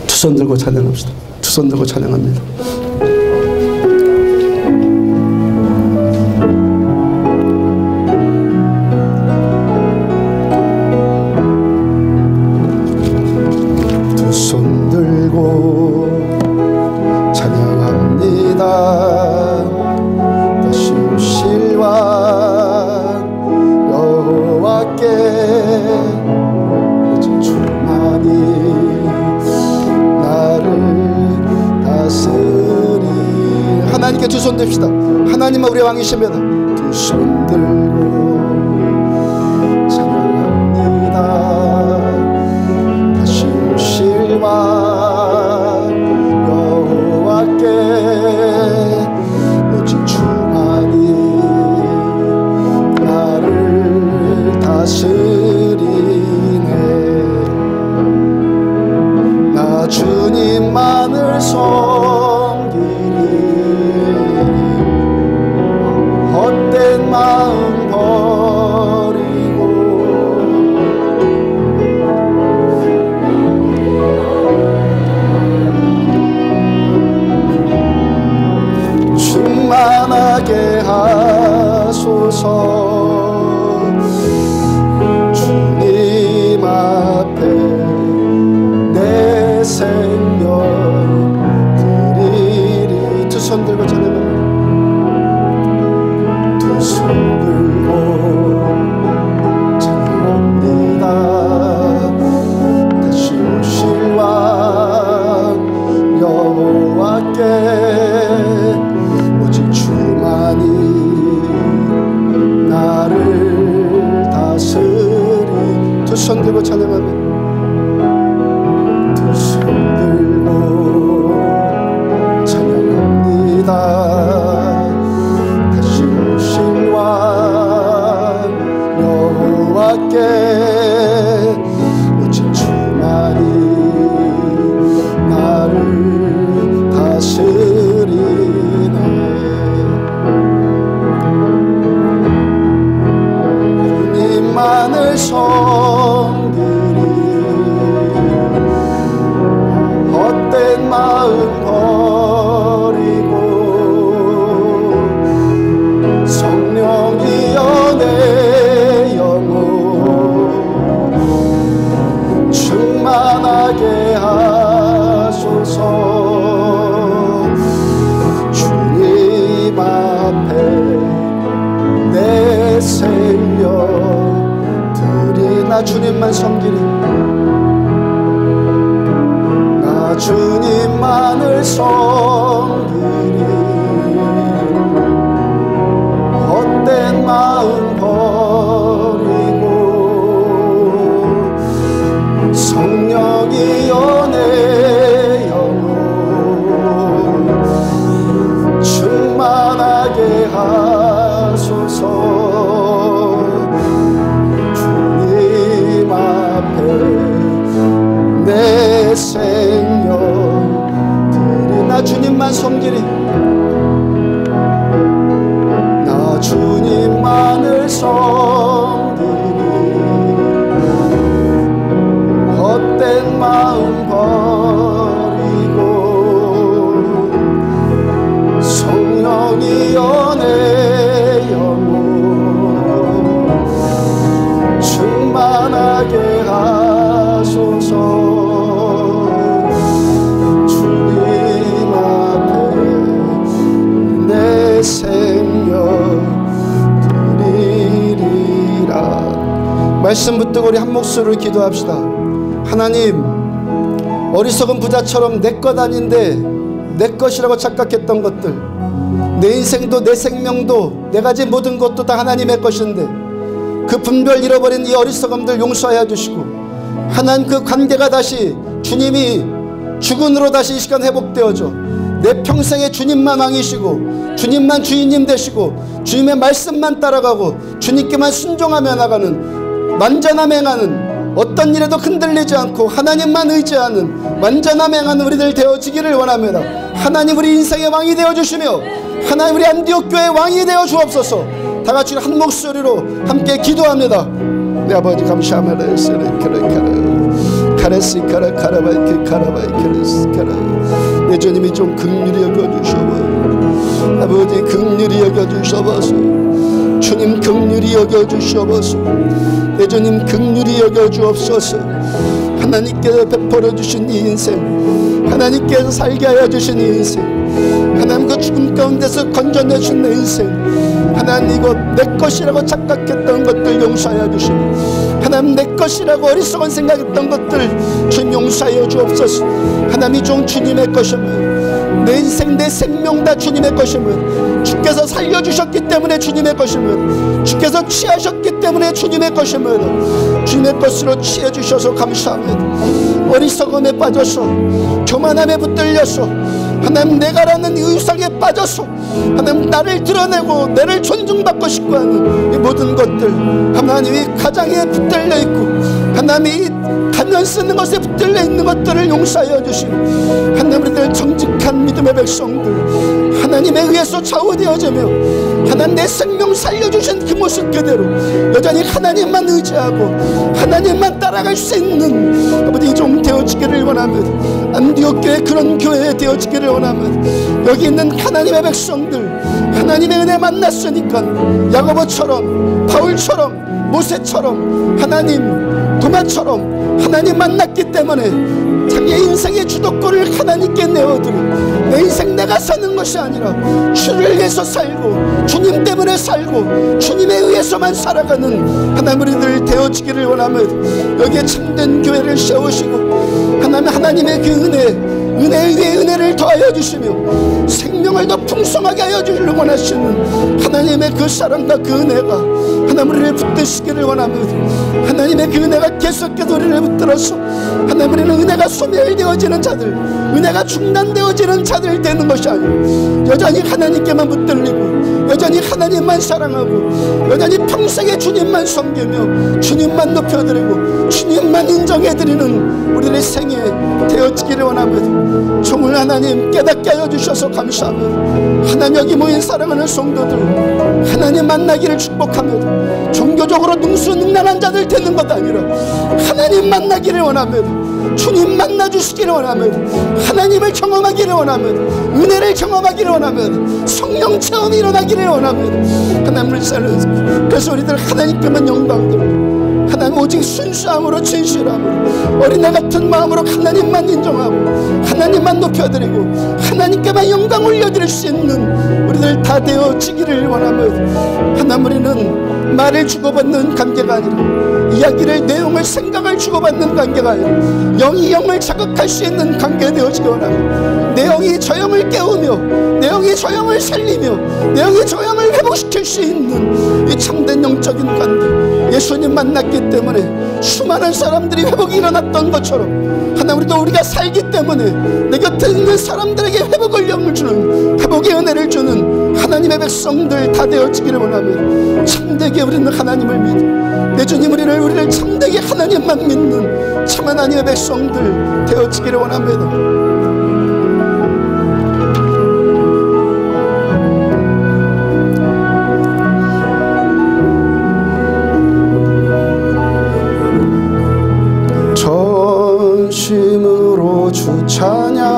두 손 들고 찬양합시다. 두 손 들고 찬양합니다. 두 손 들고 찬양합니다. 다시 오실 왕 여호와께 하나님께 두 손 듭시다. 하나님은 우리 왕이십니다. 두 손 들고 찬양합니다. 다시 오실 왕 여호와께 오직 주만이 나를 다스리네. 나 주님만을 헛된 마음 버리고 충만하게 하소서. 주님 앞에 내 생명 드리리. 두 손 들고 찬양합니다. 손 들고 찬양합니다. 다시 오실 왕 여호와께 오직 주만이 나를 다스리. 두 손 들고 찬양합니다. 두 손 들고 찬양합니다. 여호와께 오직 주만이 나를 다스리네. 주님만을 섬기리. 헛된 마음 버리고 성령이여 내 충만하게 하소서. 주님 앞에 내 생명 드리. 나 주님만 섬기리. 나 주님만을 섬기리. 헛된 마음 버리고 성령이여 내 영혼 충만하게 하소서. 주님 앞에 내 생명 드리. 나 주님만 섬기리. 나 주님만을 섬기리. 헛된 마음 버리고 성령이여 내 영혼 충만하게 하소서. 주님 앞에 내 생명 드리리라. 말씀 붙들고 우리 한 목소리로 기도합시다. 하나님, 어리석은 부자처럼 내 것 아닌데 내 것이라고 착각했던 것들, 내 인생도 내 생명도 내 가진 모든 것도 다 하나님의 것인데 그 분별 잃어버린 이 어리석음들 용서하여 주시고, 하나님 그 관계가 다시 주님이 주군으로 다시 이 시간 회복되어져 내 평생에 주님만 왕이시고 주님만 주인님 되시고 주님의 말씀만 따라가고 주님께만 순종하며 나가는 완전함 행하는, 어떤 일에도 흔들리지 않고 하나님만 의지하는 완전함 행하는 우리들 되어지기를 원합니다. 하나님 우리 인생의 왕이 되어주시며 하나님 우리 안디옥 교회의 왕이 되어 주옵소서. 다같이 한 목소리로 함께 기도합니다. 내 아버지 감사합니다. 내 주님이 좀 긍휼히 여겨주셔서, 아버지 긍휼히 여겨주셔서, 주님 긍휼히 여겨주셔서, 내 주님 긍휼히 여겨주옵소서. 하나님께서 베풀어 주신 이 인생, 하나님께서 살게 하여 주신 이 인생, 하나님 그 죽음 가운데서 건져내신 내 인생, 하나님 이거 내 것이라고 착각했던 것들 용서하여 주시고, 하나님 내 것이라고 어리석은 생각했던 것들 주님 용서하여 주옵소서. 하나님 종 주님의 것임을, 내 인생 내 생명 다 주님의 것임을, 주께서 살려주셨기 때문에 주님의 것임을, 주께서 취하셨기 때문에 주님의 것임을, 주님의 것으로 취해주셔서 감사합니다. 어리석음에 빠져서 교만함에 붙들려서 하나님 내가라는 의상에 빠져서 하나님 나를 드러내고 나를 존중받고 싶고 하는 이 모든 것들, 하나님이 가장에 붙들려 있고 하나님이 가면 쓰는 것에 붙들려 있는 것들을 용서하여 주시고, 하나님 우리들 정직한 믿음의 백성들 하나님에 의해서 좌우되어지며 하나님 내 생명 살려주신 그 모습 그대로 여전히 하나님만 의지하고 하나님만 따라갈 수 있는 아버지 좀 되어지기를 원합니다. 안디옥 교회 그런 교회 되어지기를 원합니다. 여기 있는 하나님의 백성들 하나님의 은혜 만났으니까 야고보처럼 바울처럼 모세처럼 하나님 도마처럼 하나님 만났기 때문에 자기의 인생의 주도권을 하나님께 내어드려 내 인생 내가 사는 것이 아니라 주를 위해서 살고 주님 때문에 살고 주님에 의해서만 살아가는 하나님 우리들 되어지기를 원하며 여기에 참된 교회를 세우시고 하나님의 그 은혜 위에 은혜를 더하여 주시며 생명을 더 풍성하게 하여 주기를 원하시는 하나님의 그 사랑과 그 은혜가 하나님 우리를 붙드시기를 원합니다. 하나님의 그 은혜가 계속해서 우리를 붙들어서 하나님 우리는 은혜가 소멸되어지는 자들, 은혜가 중단되어지는 자들 되는 것이 아니고 여전히 하나님께만 붙들리고 여전히 하나님만 사랑하고 여전히 평생에 주님만 섬기며 주님만 높여드리고 주님만 인정해드리는 우리의 생애 되어지기를 원합니다. 종을 하나님 깨닫게 하여 주셔서 감사합니다. 하나님 여기 모인 사랑하는 성도들 하나님 만나기를 축복합니다. 종교적으로 능수능란한 자들 되는 것 아니라 하나님 만나기를 원합니다. 주님 만나주시기를 원합니다. 하나님을 경험하기를 원합니다. 은혜를 경험하기를 원합니다. 성령 체험이 일어나기를 원합니다. 하나님을 살려주세요. 그래서 우리들 하나님께만 영광 하나님 오직 순수함으로 진실함으로 어린애 같은 마음으로 하나님만 인정하고 하나님만 높여드리고 하나님께만 영광 올려드릴 수 있는 우리들 다 되어지기를 원하며 하나님 우리는 말을 주고받는 관계가 아니라 이야기를 내용을 생각을 주고받는 관계가 아니라 영이 영을 자극할 수 있는 관계 되어지기 원하며 내용이 저 영을 깨우며 내용이 저 영을 살리며 내용이 저 영을 회복시킬 수 있는 이 참된 영적인 관계 예수님 만났기 때문에 수많은 사람들이 회복이 일어났던 것처럼 하나 우리가 살기 때문에 내 곁에 있는 사람들에게 회복을 영을 주는 회복의 은혜를 주는 하나님의 백성들 다 되어지기를 원하며 참되게 우리는 하나님을 믿어 내 주님 우리를 참되게 하나님만 믿는 참 하나님의 백성들 되어지기를 원합니다. 전심으로 주 찬양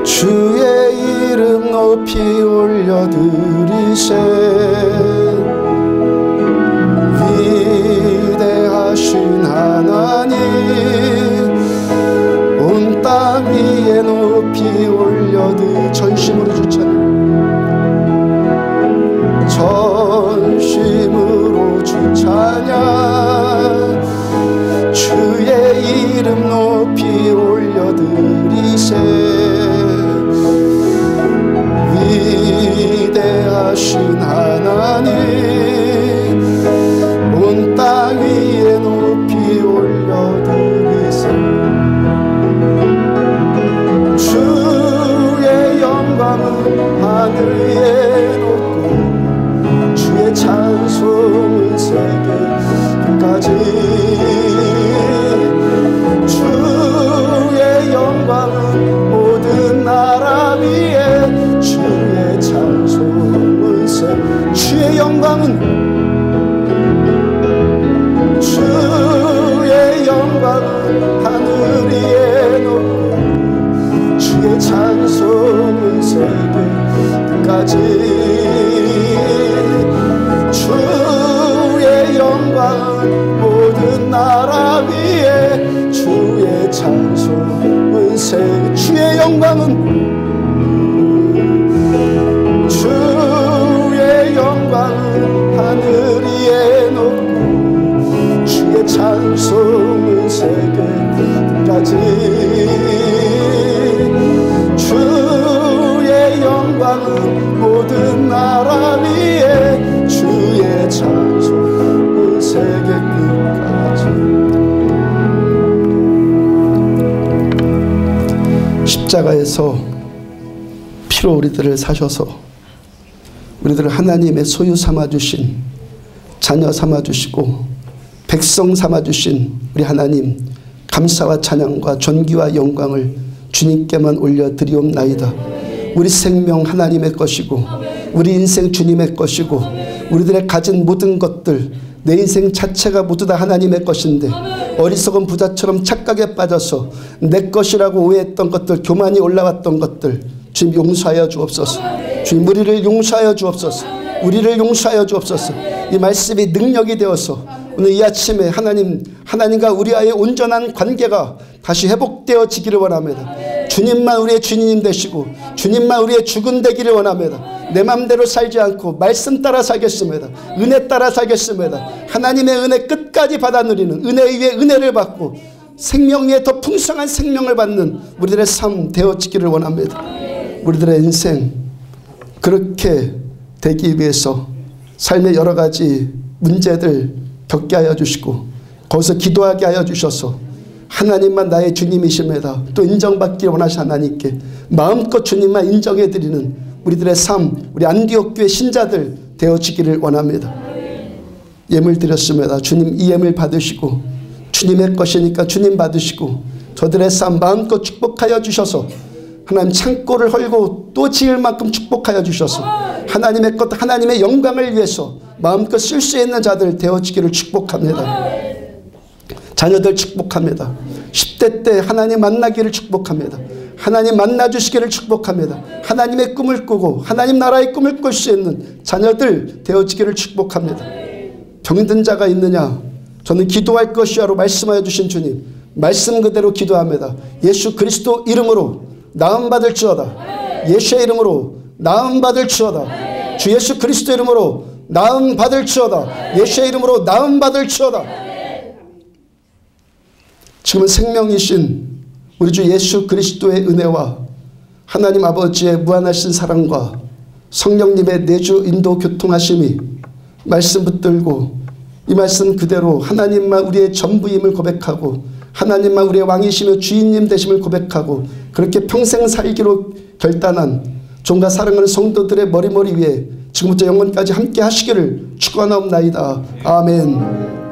주의 이름 높이 올려드리세 위대하신 하나님 온 땅 위에 높이 전심으로 주 찬양 전심으로 주 찬양 주의 이름 높이 끝까지 주의 영광은 모든 나라 위에 주의 찬송은 세계 주의 영광은 주의 영광은 하늘 위에 높고 주의 찬송은 세계까지 주의 영광은 모든 나라 위에 주의 찬송은 세계 끝까지 십자가에서 피로 우리들을 사셔서 우리들을 하나님의 소유 삼아주신 자녀 삼아주시고 백성 삼아주신 우리 하나님 감사와 찬양과 존귀와 영광을 주님께만 올려드리옵나이다. 우리 생명 하나님의 것이고 우리 인생 주님의 것이고 우리들의 가진 모든 것들 내 인생 자체가 모두 다 하나님의 것인데 어리석은 부자처럼 착각에 빠져서 내 것이라고 오해했던 것들 교만이 올라왔던 것들 주님 용서하여 주옵소서. 주님 우리를 용서하여 주옵소서. 우리를 용서하여 주옵소서. 이 말씀이 능력이 되어서 오늘 이 아침에 하나님과 우리와의 온전한 관계가 다시 회복되어지기를 원합니다. 주님만 우리의 주님 되시고 주님만 우리의 주군 되기를 원합니다. 내 맘대로 살지 않고 말씀 따라 살겠습니다. 은혜 따라 살겠습니다. 하나님의 은혜 끝까지 받아 누리는 은혜 위에 은혜를 받고 생명 위에 더 풍성한 생명을 받는 우리들의 삶 되어지기를 원합니다. 우리들의 인생 그렇게 되기 위해서 삶의 여러 가지 문제들 겪게 하여 주시고 거기서 기도하게 하여 주셔서 하나님만 나의 주님이십니다. 또 인정받기를 원하신 하나님께 마음껏 주님만 인정해드리는 우리들의 삶, 우리 안디옥 교회 신자들 되어지기를 원합니다. 예물 드렸습니다. 주님 이 예물 받으시고 주님의 것이니까 주님 받으시고 저들의 삶 마음껏 축복하여 주셔서 하나님 창고를 헐고 또 지을 만큼 축복하여 주셔서 하나님의 것 하나님의 영광을 위해서 마음껏 쓸 수 있는 자들 되어지기를 축복합니다. 자녀들 축복합니다. 10대 때 하나님 만나기를 축복합니다. 하나님 만나주시기를 축복합니다. 하나님의 꿈을 꾸고 하나님 나라의 꿈을 꿀 수 있는 자녀들 되어지기를 축복합니다. 병든 자가 있느냐 저는 기도할 것이야로 말씀하여 주신 주님 말씀 그대로 기도합니다. 예수 그리스도 이름으로 나음 받을지어다. 예수의 이름으로 나음 받을지어다. 주 예수 그리스도 이름으로 나음 받을지어다. 예수의 이름으로 나음 받을지어다. 지금은 생명이신 우리 주 예수 그리스도의 은혜와 하나님 아버지의 무한하신 사랑과 성령님의 내주 인도 교통하심이 말씀 붙들고 이 말씀 그대로 하나님만 우리의 전부임을 고백하고 하나님만 우리의 왕이시며 주인님 되심을 고백하고 그렇게 평생 살기로 결단한 종과 사랑하는 성도들의 머리머리 위에 지금부터 영원까지 함께 하시기를 축원하옵나이다. 아멘.